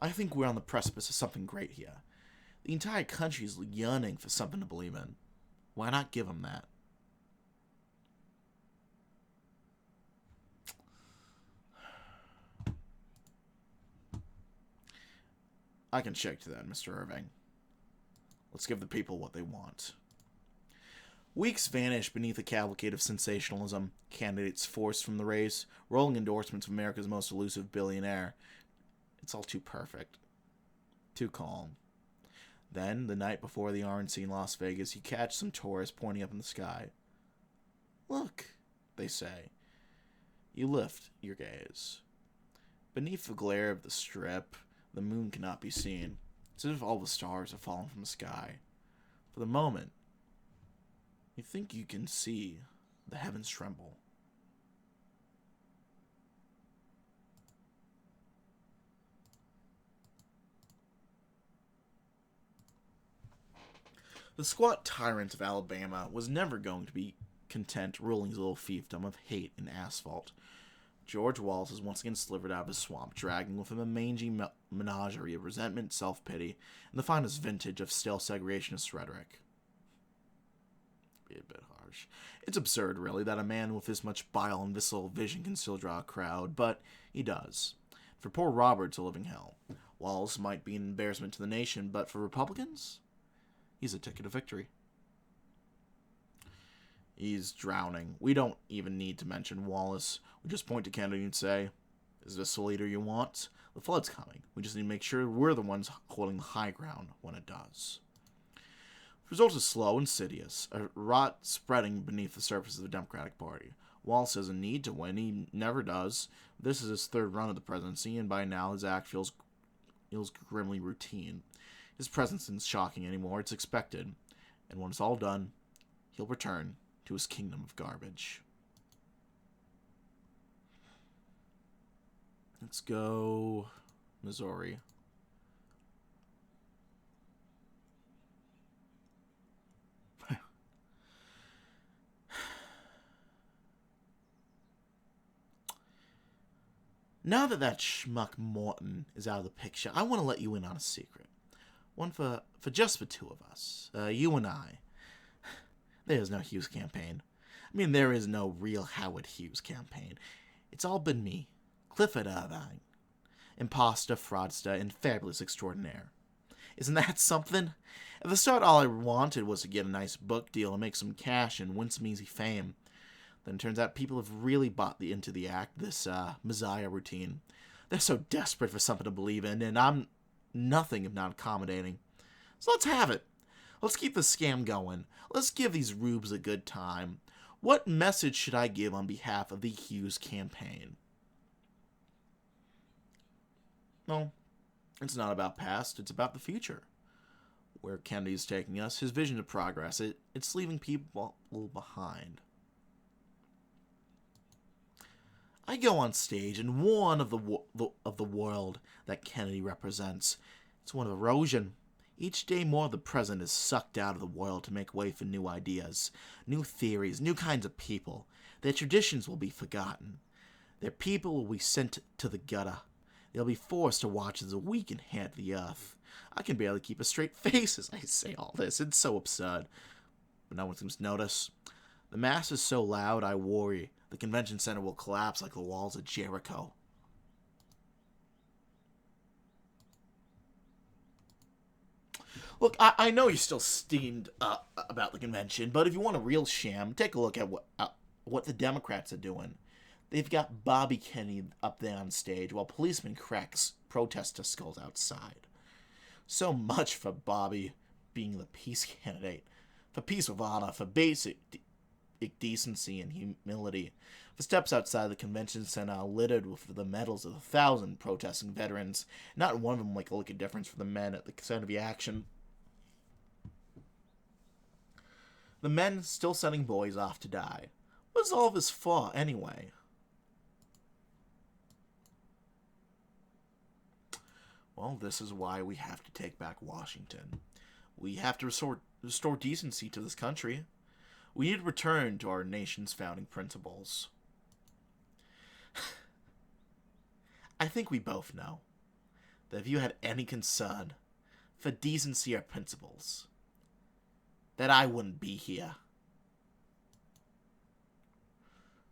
I think we're on the precipice of something great here. The entire country is yearning for something to believe in. Why not give them that? I can check to that, Mr. Irving. Let's give the people what they want. Weeks vanish beneath a cavalcade of sensationalism, candidates forced from the race, rolling endorsements of America's most elusive billionaire. It's all too perfect. Too calm. Then, the night before the RNC in Las Vegas, you catch some tourists pointing up in the sky. Look, they say. You lift your gaze. Beneath the glare of the strip, the moon cannot be seen. It's as if all the stars have fallen from the sky. For the moment, you think you can see the heavens tremble. The squat tyrant of Alabama was never going to be content ruling his little fiefdom of hate and asphalt. George Wallace is once again slivered out of his swamp, dragging with him a mangy menagerie of resentment, self-pity, and the finest vintage of stale segregationist rhetoric. Be a bit harsh. It's absurd, really, that a man with this much bile and visceral vision can still draw a crowd, but he does. For poor Robert, it's a living hell. Wallace might be an embarrassment to the nation, but for Republicans, he's a ticket of victory. He's drowning. We don't even need to mention Wallace. We just point to Kennedy and say, is this the leader you want? The flood's coming. We just need to make sure we're the ones holding the high ground when it does. The result is slow, insidious, a rot spreading beneath the surface of the Democratic Party. Wallace doesn't need to win. He never does. This is his third run of the presidency, and by now his act feels grimly routine. His presence isn't shocking anymore. It's expected. And when it's all done, he'll return to his kingdom of garbage. Let's go Missouri. Now that schmuck Morton is out of the picture, I want to let you in on a secret. One for just the two of us. You and I. There's no Hughes campaign. I mean, there is no real Howard Hughes campaign. It's all been me, Clifford Irving. Imposter, fraudster, and fabulous extraordinaire. Isn't that something? At the start, all I wanted was to get a nice book deal and make some cash and win some easy fame. Then it turns out people have really bought into the act, this Messiah routine. They're so desperate for something to believe in, and I'm nothing if not accommodating. So let's have it. Let's keep the scam going. Let's give these rubes a good time. What message should I give on behalf of the Hughes campaign? Well, it's not about past, it's about the future. Where Kennedy's taking us, his vision of progress, it's leaving people behind. I go on stage and warn of the world that Kennedy represents. It's one of erosion. Each day more of the present is sucked out of the world to make way for new ideas, new theories, new kinds of people. Their traditions will be forgotten. Their people will be sent to the gutter. They'll be forced to watch as a weak inherit the earth. I can barely keep a straight face as I say all this. It's so absurd. But no one seems to notice. The mass is so loud, I worry the convention center will collapse like the walls of Jericho. Look, I know you're still steamed about the convention, but if you want a real sham, take a look at what the Democrats are doing. They've got Bobby Kennedy up there on stage while policemen crack protester skulls outside. So much for Bobby being the peace candidate. for peace with honor, for basic decency and humility, for steps outside the convention center littered with the medals of 1,000 protesting veterans. Not one of them make a look at difference for the men at the center of the action. The men still sending boys off to die. What's all this for, anyway? Well, this is why we have to take back Washington. We have to restore decency to this country. We need to return to our nation's founding principles. I think we both know that if you had any concern for decency or principles, that I wouldn't be here.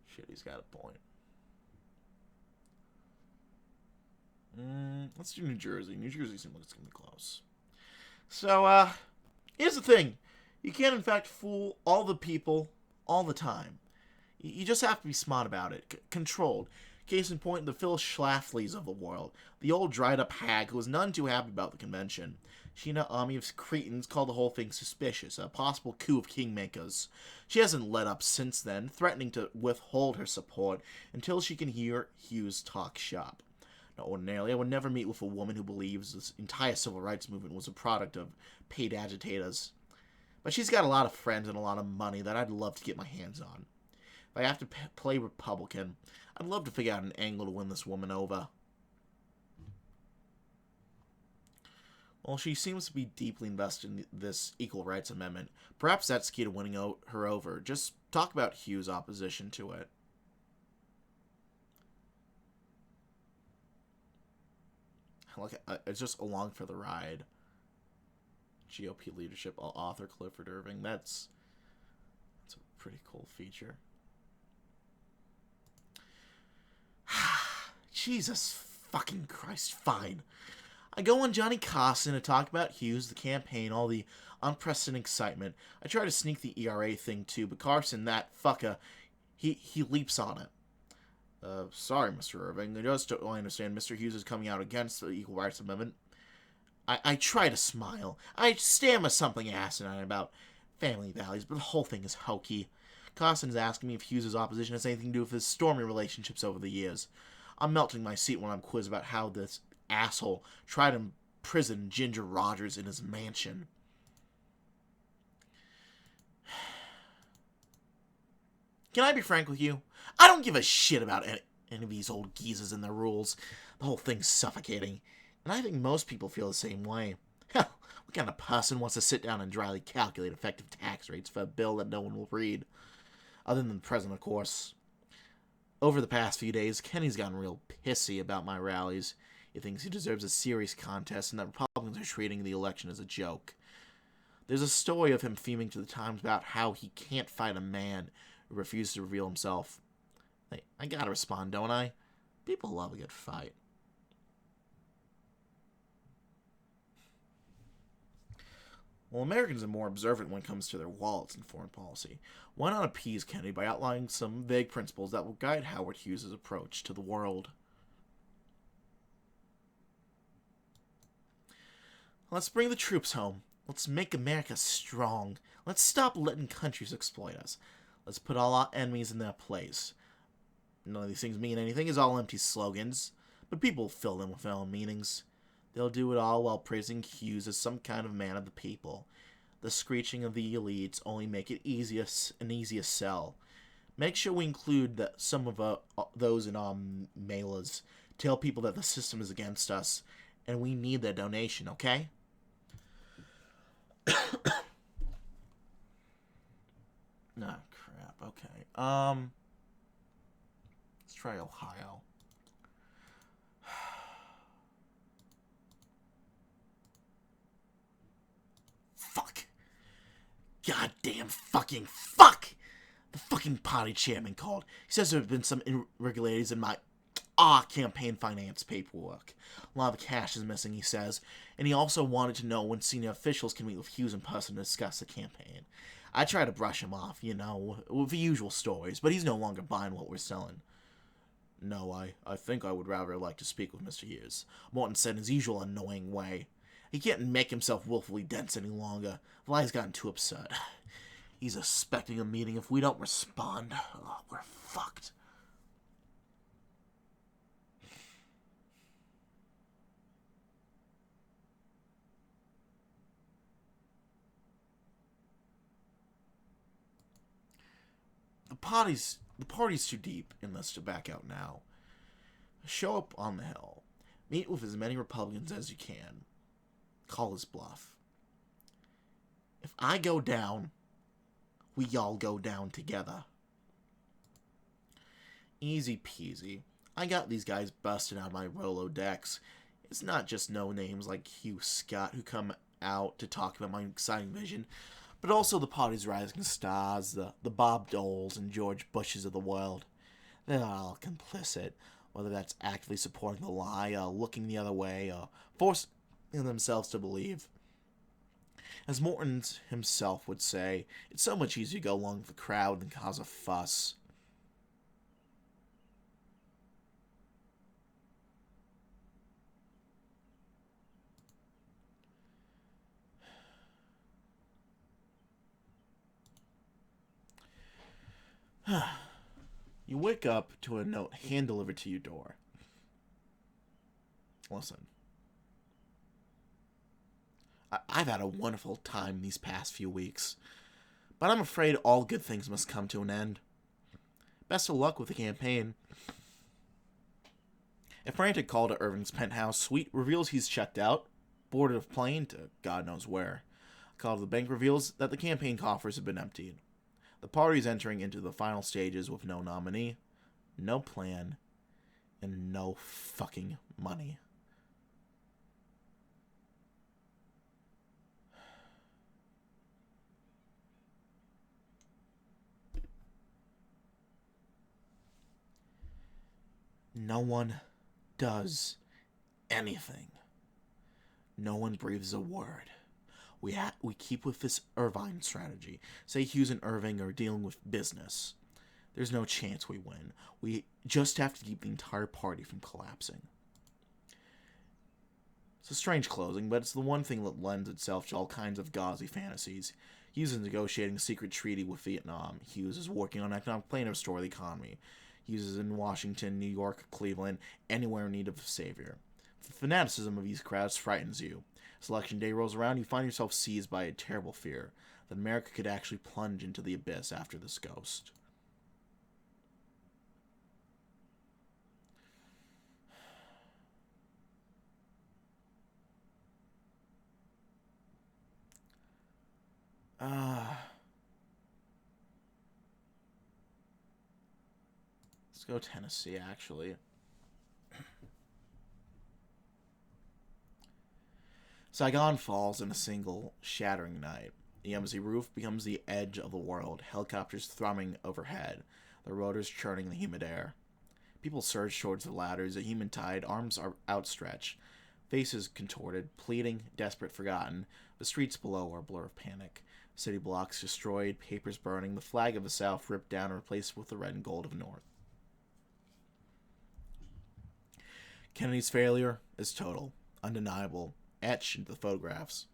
Shit, he's got a point. Let's do New Jersey. New Jersey seems like it's going to be close. So, here's the thing. You can't, in fact, fool all the people all the time. You just have to be smart about it. Controlled. Case in point, the Phil Schlaflys of the world. The old dried-up hag who was none too happy about the convention. She and her army of cretins called the whole thing suspicious, a possible coup of kingmakers. She hasn't let up since then, threatening to withhold her support until she can hear Hughes talk shop. Now, ordinarily, I would never meet with a woman who believes this entire civil rights movement was a product of paid agitators. But she's got a lot of friends and a lot of money that I'd love to get my hands on. If I have to play Republican, I'd love to figure out an angle to win this woman over. Well, she seems to be deeply invested in this equal rights amendment. Perhaps that's key to winning her over. Just talk about Hughes' opposition to it. Like, it's just along for the ride. GOP leadership, author Clifford Irving. That's a pretty cool feature. Jesus fucking Christ, fine. I go on Johnny Carson to talk about Hughes, the campaign, all the unprecedented excitement. I try to sneak the ERA thing too, but Carson, that fucker, he leaps on it. Sorry, Mr. Irving. I just don't understand. Mr. Hughes is coming out against the Equal Rights Amendment. I try to smile. I stammer something asinine about family values, but the whole thing is hokey. Carson's asking me if Hughes' opposition has anything to do with his stormy relationships over the years. I'm melting my seat when I'm quizzed about how this asshole tried to imprison Ginger Rogers in his mansion. Can I be frank with you? I don't give a shit about any of these old geezers and their rules. The whole thing's suffocating. And I think most people feel the same way. Hell, what kind of person wants to sit down and dryly calculate effective tax rates for a bill that no one will read? Other than the president, of course. Over the past few days, Kenny's gotten real pissy about my rallies. He thinks he deserves a serious contest and that Republicans are treating the election as a joke. There's a story of him fuming to the Times about how he can't fight a man who refuses to reveal himself. Hey, I gotta respond, don't I? People love a good fight. Well, Americans are more observant when it comes to their wallets and foreign policy. Why not appease Kennedy by outlining some vague principles that will guide Howard Hughes' approach to the world? Let's bring the troops home. Let's make America strong. Let's stop letting countries exploit us. Let's put all our enemies in their place. None of these things mean anything. It's all empty slogans. But people fill them with their own meanings. They'll do it all while praising Hughes as some kind of man of the people. The screeching of the elites only make it an easier sell. Make sure we include some of those in our mailers. Tell people that the system is against us, and we need their donation, okay? Ah, crap. Okay. Let's try Ohio. Fuck. Goddamn fucking fuck! The fucking party chairman called. He says there have been some irregularities in my campaign finance paperwork. A lot of the cash is missing, he says, and he also wanted to know when senior officials can meet with Hughes in person to discuss the campaign. I try to brush him off, with the usual stories, but he's no longer buying what we're selling. No, I think I would rather like to speak with Mr. Hughes, Morton said in his usual annoying way. He can't make himself willfully dense any longer. The lie's gotten too absurd. He's expecting a meeting. If we don't respond, oh, we're fucked. The party's too deep in this to back out now. Show up on the Hill. Meet with as many Republicans as you can. Call his bluff. If I go down, we all go down together. Easy peasy. I got these guys busted out of my Rolodex. It's not just no-names like Hugh Scott who come out to talk about my exciting vision, but also the party's rising stars, the Bob Doles and George Bushes of the world. They're all complicit, whether that's actively supporting the lie, or looking the other way, or forcing themselves to believe. As Morton himself would say, it's so much easier to go along with the crowd than cause a fuss. You wake up to a note hand-delivered to your door. Listen. I've had a wonderful time these past few weeks, but I'm afraid all good things must come to an end. Best of luck with the campaign. A frantic call to Irving's penthouse suite reveals he's checked out, boarded a plane to God knows where. A call to the bank reveals that the campaign coffers have been emptied. The party's entering into the final stages with no nominee, no plan, and no fucking money. No one does anything. No one breathes a word. We keep with this Irvine strategy. Say Hughes and Irving are dealing with business. There's no chance we win. We just have to keep the entire party from collapsing. It's a strange closing, but it's the one thing that lends itself to all kinds of gauzy fantasies. Hughes is negotiating a secret treaty with Vietnam. Hughes is working on an economic plan to restore the economy. Hughes is in Washington, New York, Cleveland, anywhere in need of a savior. The fanaticism of these crowds frightens you. As election day rolls around, you find yourself seized by a terrible fear that America could actually plunge into the abyss after this ghost. Let's go Tennessee, actually. Saigon falls in a single, shattering night. The embassy roof becomes the edge of the world, helicopters thrumming overhead, the rotors churning the humid air. People surge towards the ladders, a human tide, arms are outstretched, faces contorted, pleading, desperate, forgotten. The streets below are a blur of panic. City blocks destroyed, papers burning, the flag of the South ripped down and replaced with the red and gold of the North. Kennedy's failure is total, undeniable, etched into the photographs.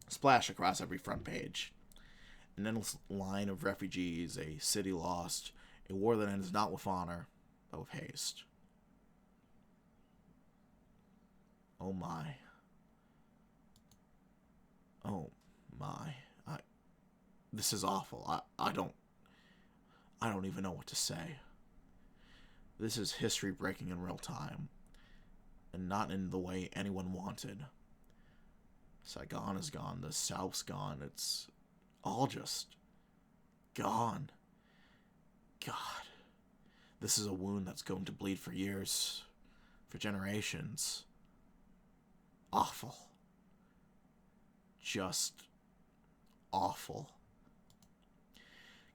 Splash across every front page. An endless line of refugees, a city lost, a war that ends not with honor, but with haste. Oh my. Oh my. This is awful. I don't even know what to say. This is history breaking in real time. And not in the way anyone wanted. Saigon is gone. The South's gone. It's all just gone. God. This is a wound that's going to bleed for years. For generations. Awful. Just awful.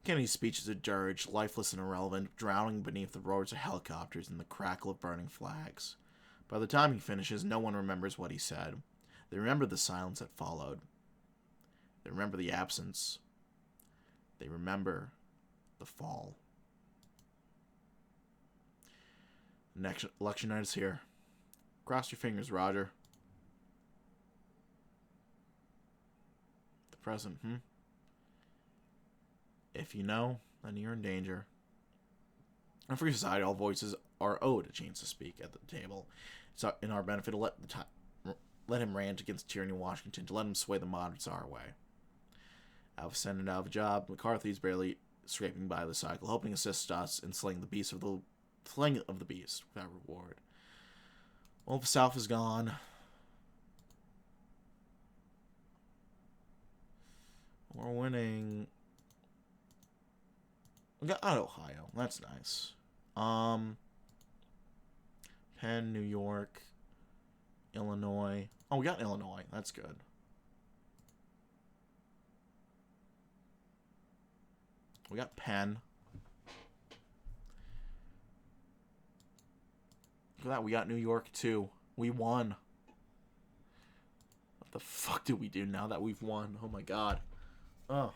Kennedy's speech is a dirge, lifeless and irrelevant, drowning beneath the roars of helicopters and the crackle of burning flags. By the time he finishes, no one remembers what he said. They remember the silence that followed. They remember the absence. They remember the fall. Next election night is here. Cross your fingers, Roger. The present, If you know, then you're in danger. In free society, all voices are owed a chance to speak at the table. It's in our benefit to let him rant against tyranny in Washington, to let him sway the moderates our way. Out of Senate, out of a job, McCarthy's barely scraping by the cycle, hoping to assist us in slaying the beast without reward. Well, the South is gone. We're winning. We got Ohio. That's nice. Penn, New York, Illinois. Oh, we got Illinois. That's good. We got Penn. Look at that. We got New York, too. We won. What the fuck do we do now that we've won? Oh, my God. Oh.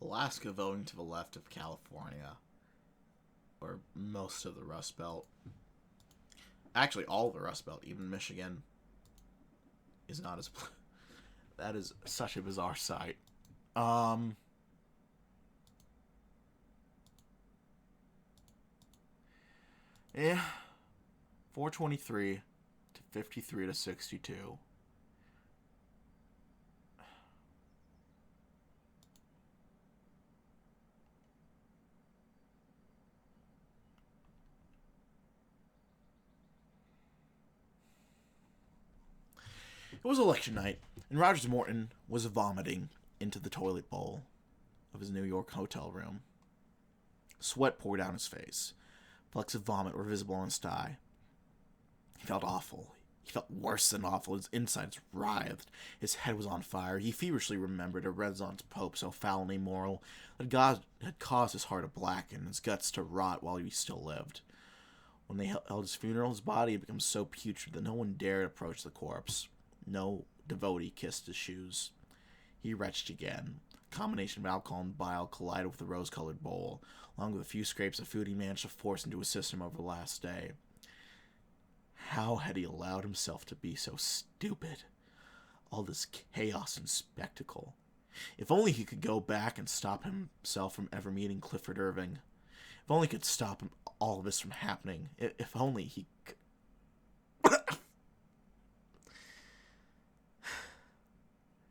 Alaska voting to the left of California, or most of the Rust Belt. Actually, all of the Rust Belt, even Michigan, is not as... That is such a bizarre sight. Yeah. 423 to 53 to 62. It was election night, and Morton was vomiting into the toilet bowl of his New York hotel room. Sweat poured down his face. Flecks of vomit were visible on his thigh. He felt awful. He felt worse than awful. His insides writhed. His head was on fire. He feverishly remembered a Renaissance pope so foul and immoral that God had caused his heart to blacken and his guts to rot while he still lived. When they held his funeral, his body had become so putrid that no one dared approach the corpse. No devotee kissed his shoes. He retched again. A combination of alcohol and bile collided with the rose-colored bowl, along with a few scrapes of food he managed to force into his system over the last day. How had he allowed himself to be so stupid? All this chaos and spectacle. If only he could go back and stop himself from ever meeting Clifford Irving. If only he could stop all of this from happening. If only he could...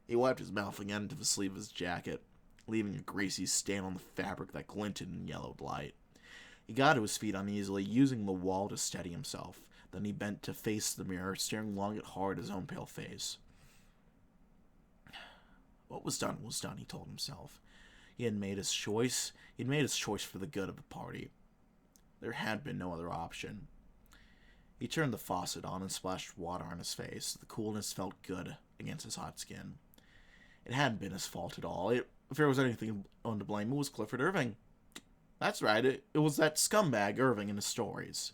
He wiped his mouth again into the sleeve of his jacket, leaving a greasy stain on the fabric that glinted in yellowed light. He got to his feet uneasily, using the wall to steady himself. Then he bent to face the mirror, staring long and hard at his own pale face. What was done, he told himself. He had made his choice. He had made his choice for the good of the party. There had been no other option. He turned the faucet on and splashed water on his face. The coolness felt good against his hot skin. It hadn't been his fault at all. If there was anything on to blame, it was Clifford Irving. That's right, it was that scumbag Irving in his stories.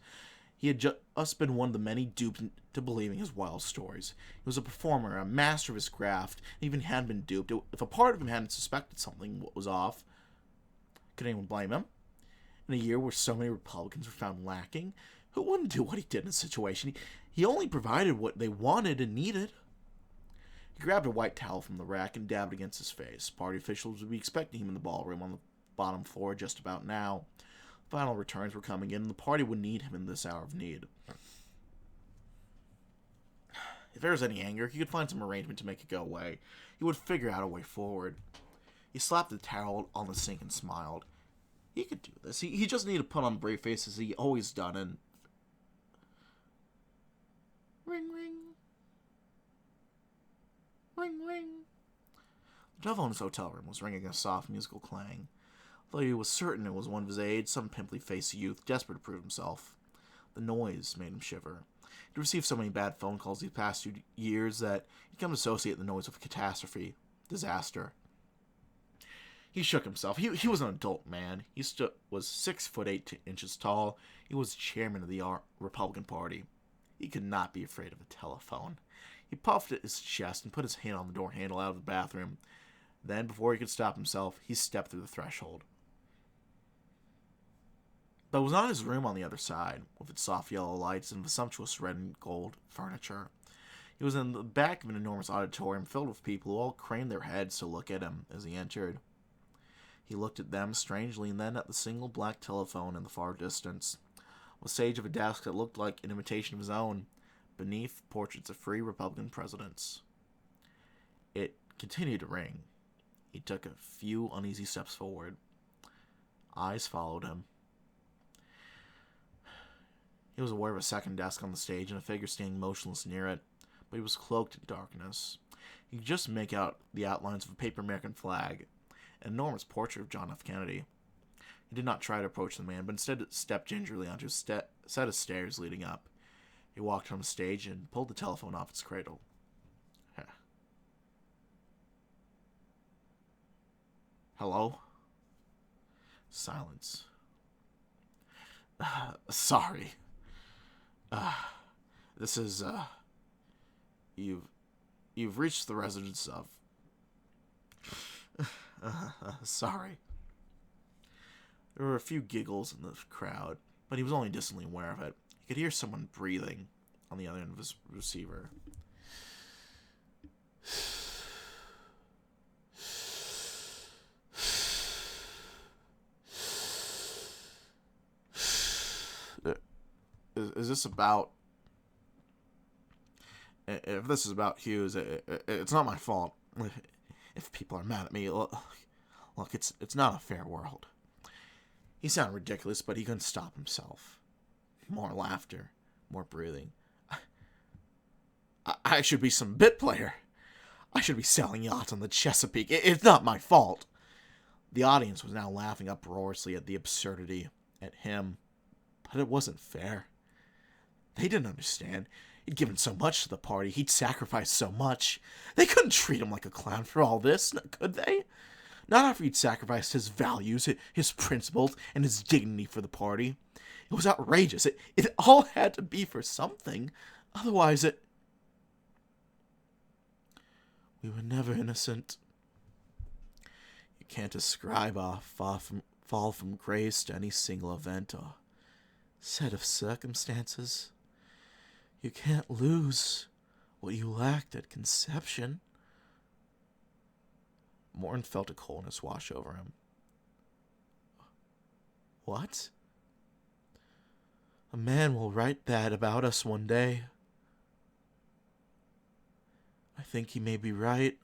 He had just been one of the many duped into believing his wild stories. He was a performer, a master of his craft, and even had been duped. If a part of him hadn't suspected something was off, could anyone blame him? In a year where so many Republicans were found lacking, who wouldn't do what he did in a situation? He only provided what they wanted and needed. He grabbed a white towel from the rack and dabbed against his face. Party officials would be expecting him in the ballroom on the bottom floor just about now. Final returns were coming in, and the party would need him in this hour of need. If there was any anger, he could find some arrangement to make it go away. He would figure out a way forward. He slapped the towel on the sink and smiled. He could do this. He just needed to put on a brave face as he always done, and... Ring, ring. Ring, ring. The telephone in his hotel room was ringing a soft musical clang. Though he was certain it was one of his aides, some pimply-faced youth desperate to prove himself. The noise made him shiver. He'd received so many bad phone calls these past 2 years that he'd come to associate the noise with catastrophe, disaster. He shook himself. He was an adult man. He was 6'8" tall. He was chairman of the Republican Party. He could not be afraid of a telephone. He puffed at his chest and put his hand on the door handle out of the bathroom. Then, before he could stop himself, he stepped through the threshold. But it was not his room on the other side, with its soft yellow lights and the sumptuous red and gold furniture. He was in the back of an enormous auditorium filled with people who all craned their heads to look at him as he entered. He looked at them strangely and then at the single black telephone in the far distance, the stage of a desk that looked like an imitation of his own, beneath portraits of 3 Republican presidents. It continued to ring. He took a few uneasy steps forward. Eyes followed him. He was aware of a second desk on the stage and a figure standing motionless near it, but he was cloaked in darkness. He could just make out the outlines of a paper American flag, an enormous portrait of John F. Kennedy. He did not try to approach the man, but instead stepped gingerly onto a set of stairs leading up. He walked on the stage and pulled the telephone off its cradle. Hello? Silence. Sorry. This is, You've reached the residence of... sorry. There were a few giggles in the crowd, but he was only distantly aware of it. He could hear someone breathing on the other end of his receiver. Is this about... If this is about Hughes, it's not my fault. If people are mad at me, look, it's not a fair world. He sounded ridiculous, but he couldn't stop himself. More laughter, more breathing. I should be some bit player. I should be selling yachts on the Chesapeake. It's not my fault. The audience was now laughing uproariously at the absurdity, at him. But it wasn't fair. They didn't understand. He'd given so much to the party. He'd sacrificed so much. They couldn't treat him like a clown for all this, could they? Not after he'd sacrificed his values, his principles, and his dignity for the party. It was outrageous. It all had to be for something. Otherwise, we were never innocent. You can't ascribe our fall from grace to any single event or set of circumstances. You can't lose what you lacked at conception. Morton felt a coldness wash over him. What? A man will write that about us one day. I think he may be right.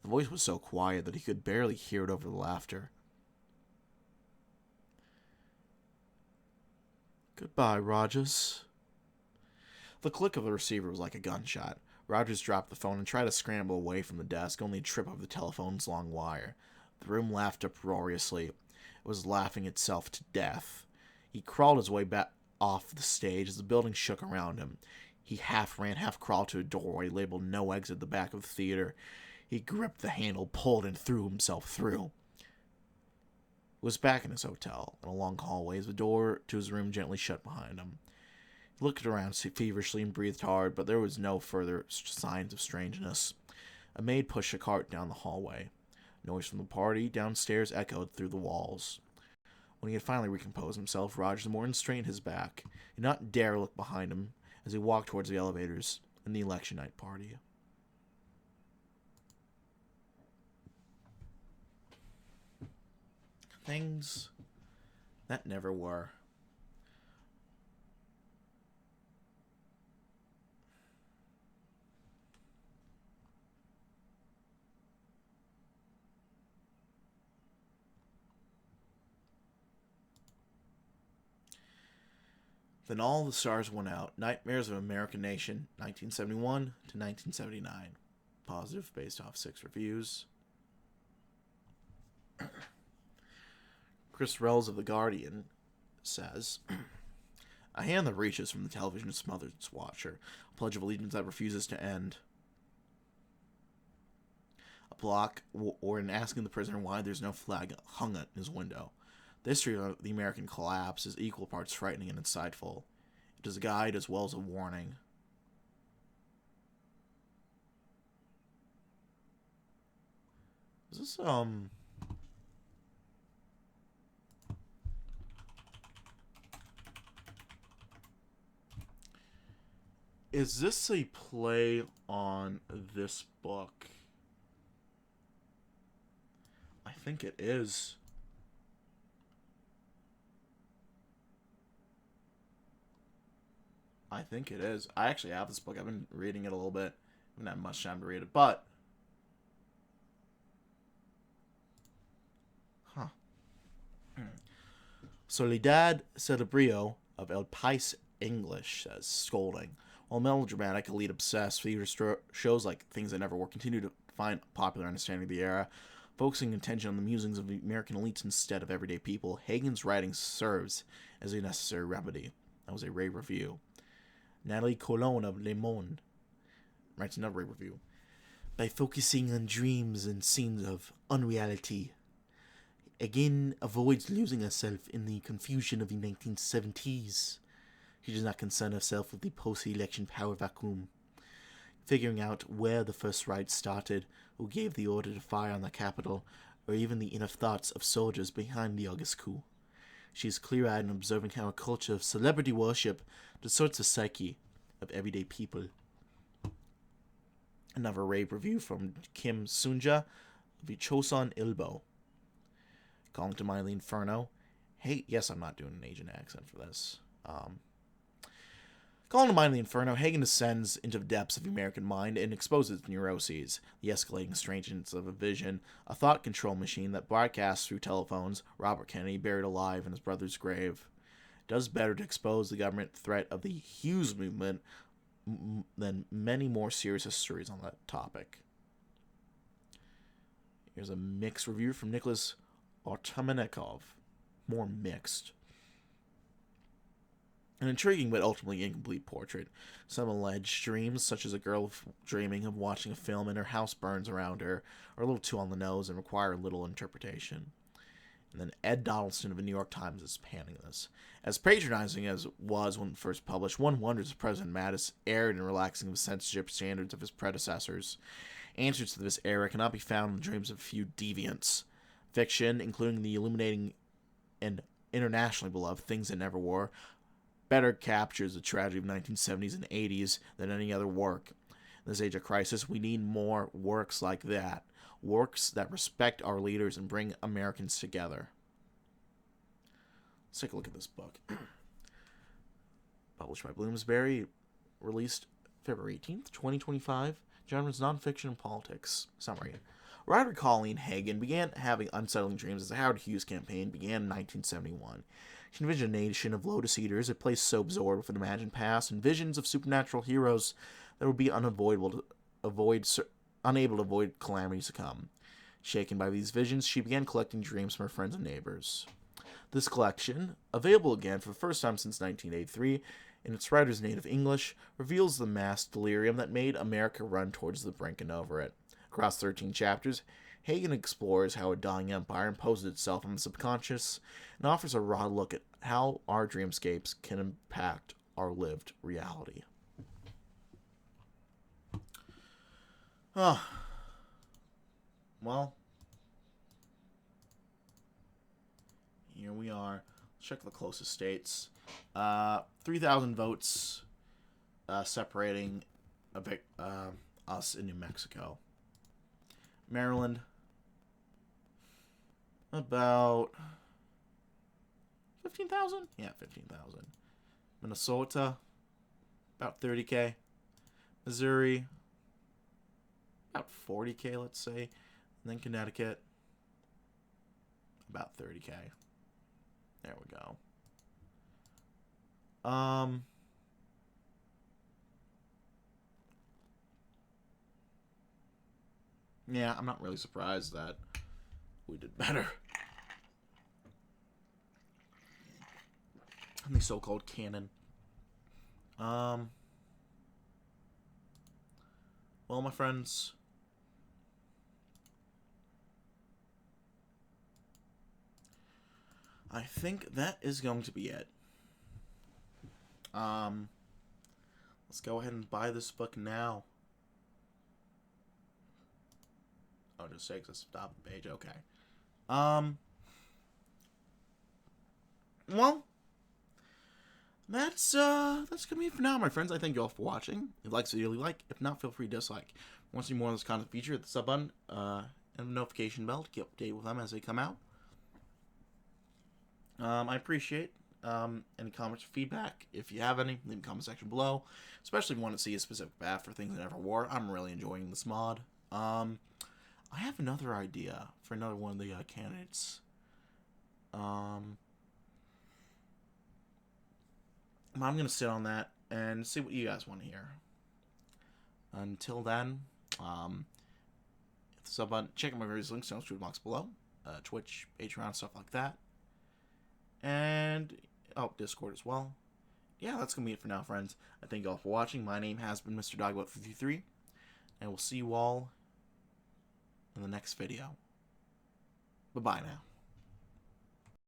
The voice was so quiet that he could barely hear it over the laughter. Goodbye, Rogers. The click of the receiver was like a gunshot. Rogers dropped the phone and tried to scramble away from the desk, only to trip over the telephone's long wire. The room laughed uproariously. It was laughing itself to death. He crawled his way back off the stage as the building shook around him. He half ran, half crawled to a doorway labeled "No Exit" at the back of the theater. He gripped the handle, pulled, and threw himself through. He was back in his hotel, in a long hallway as the door to his room gently shut behind him. He looked around feverishly and breathed hard, but there was no further signs of strangeness. A maid pushed a cart down the hallway. Noise from the party downstairs echoed through the walls. When he had finally recomposed himself, Roger Morton straightened his back. He did not dare look behind him as he walked towards the elevators and the election night party. Things that never were. Then all the stars went out. Nightmares of American Nation, 1971 to 1979. Positive, based off 6 reviews. Chris Rells of The Guardian says, a hand that reaches from the television smothers its watcher. A pledge of allegiance that refuses to end. a block, or in asking the prisoner why there's no flag hung at his window. The history of the American collapse is equal parts frightening and insightful. It is a guide as well as a warning. Is this, Is this a play on this book? I think it is. I think it is. I actually have this book. I've been reading it a little bit. I haven't had much time to read it, but... Huh. Soledad Cerebrio of El País English says, scolding. While melodramatic, elite obsessed, theater shows like Things That Never Were continue to find popular understanding of the era, focusing attention on the musings of the American elites instead of everyday people. Hagen's writing serves as a necessary remedy. That was a rave review. Natalie Colon of Le Monde writes another rave review. By focusing on dreams and scenes of unreality, Hagen avoids losing herself in the confusion of the 1970s. She does not concern herself with the post-election power vacuum, figuring out where the first riots started, who gave the order to fire on the Capitol, or even the inner thoughts of soldiers behind the August coup. She is clear-eyed in observing how a culture of celebrity worship distorts the psyche of everyday people. Another rave review from Kim Sunja of the Chosun Ilbo. Calling to mind the Inferno. Hey, yes, I'm not doing an Asian accent for this. Calling to mind the Inferno, Hagen descends into the depths of the American mind and exposes its neuroses, the escalating strangeness of a vision, a thought control machine that broadcasts through telephones, Robert Kennedy buried alive in his brother's grave. It does better to expose the government threat of the Hughes movement than many more serious histories on that topic. Here's a mixed review from Nicholas Artemenekov. More mixed. An intriguing but ultimately incomplete portrait. Some alleged dreams, such as a girl dreaming of watching a film and her house burns around her, are a little too on the nose and require little interpretation. And then Ed Donaldson of the New York Times is panning this. As patronizing as it was when first published, one wonders if President Mattis erred in relaxing the censorship standards of his predecessors. Answers to this error cannot be found in the dreams of a few deviants. Fiction, including the illuminating and internationally beloved Things That Never Were, better captures the tragedy of the 1970s and 80s than any other work. In this age of crisis, we need more works like that. Works that respect our leaders and bring Americans together. Let's take a look at this book. Published by Bloomsbury, released February 18th, 2025. Genres nonfiction and politics. Summary. Writer Colleen Hagen began having unsettling dreams as the Howard Hughes campaign began in 1971. She envisioned a nation of lotus eaters, a place so absorbed with an imagined past, and visions of supernatural heroes that would be unable to avoid calamities to come. Shaken by these visions, she began collecting dreams from her friends and neighbors. This collection, available again for the first time since 1983, in its writer's native English, reveals the mass delirium that made America run towards the brink and over it. Across 13 chapters, Hagen explores how a dying empire imposes itself on the subconscious and offers a raw look at how our dreamscapes can impact our lived reality. Well, here we are. Let's check the closest states. 3,000 votes separating us in New Mexico. Maryland, about 15,000? Yeah, 15,000. Minnesota, about 30K. Missouri, about 40K, let's say. And then Connecticut, about 30K. There we go. Yeah, I'm not really surprised that we did better. In the so-called canon. Well, my friends, I think that is going to be it. Let's go ahead and buy this book now. Oh, just takes a stop page. Okay. Well, that's gonna be it for now, my friends. I thank you all for watching. If you like, so really like. If not, feel free to dislike. If you want to see more of this content, feature, hit the sub button and the notification bell to keep updated with them as they come out. I appreciate any comments or feedback. If you have any, leave in the comment section below. Especially if you want to see a specific path for things I never wore. I'm really enjoying this mod. I have another idea for another one of the candidates. I'm going to sit on that and see what you guys want to hear. Until then, hit the sub button. Check out my various links down in the description box below. Twitch, Patreon, stuff like that. And, Discord as well. Yeah, that's going to be it for now, friends. I thank you all for watching. My name has been Mr. DB333. And we'll see you all in the next video. Bye-bye now.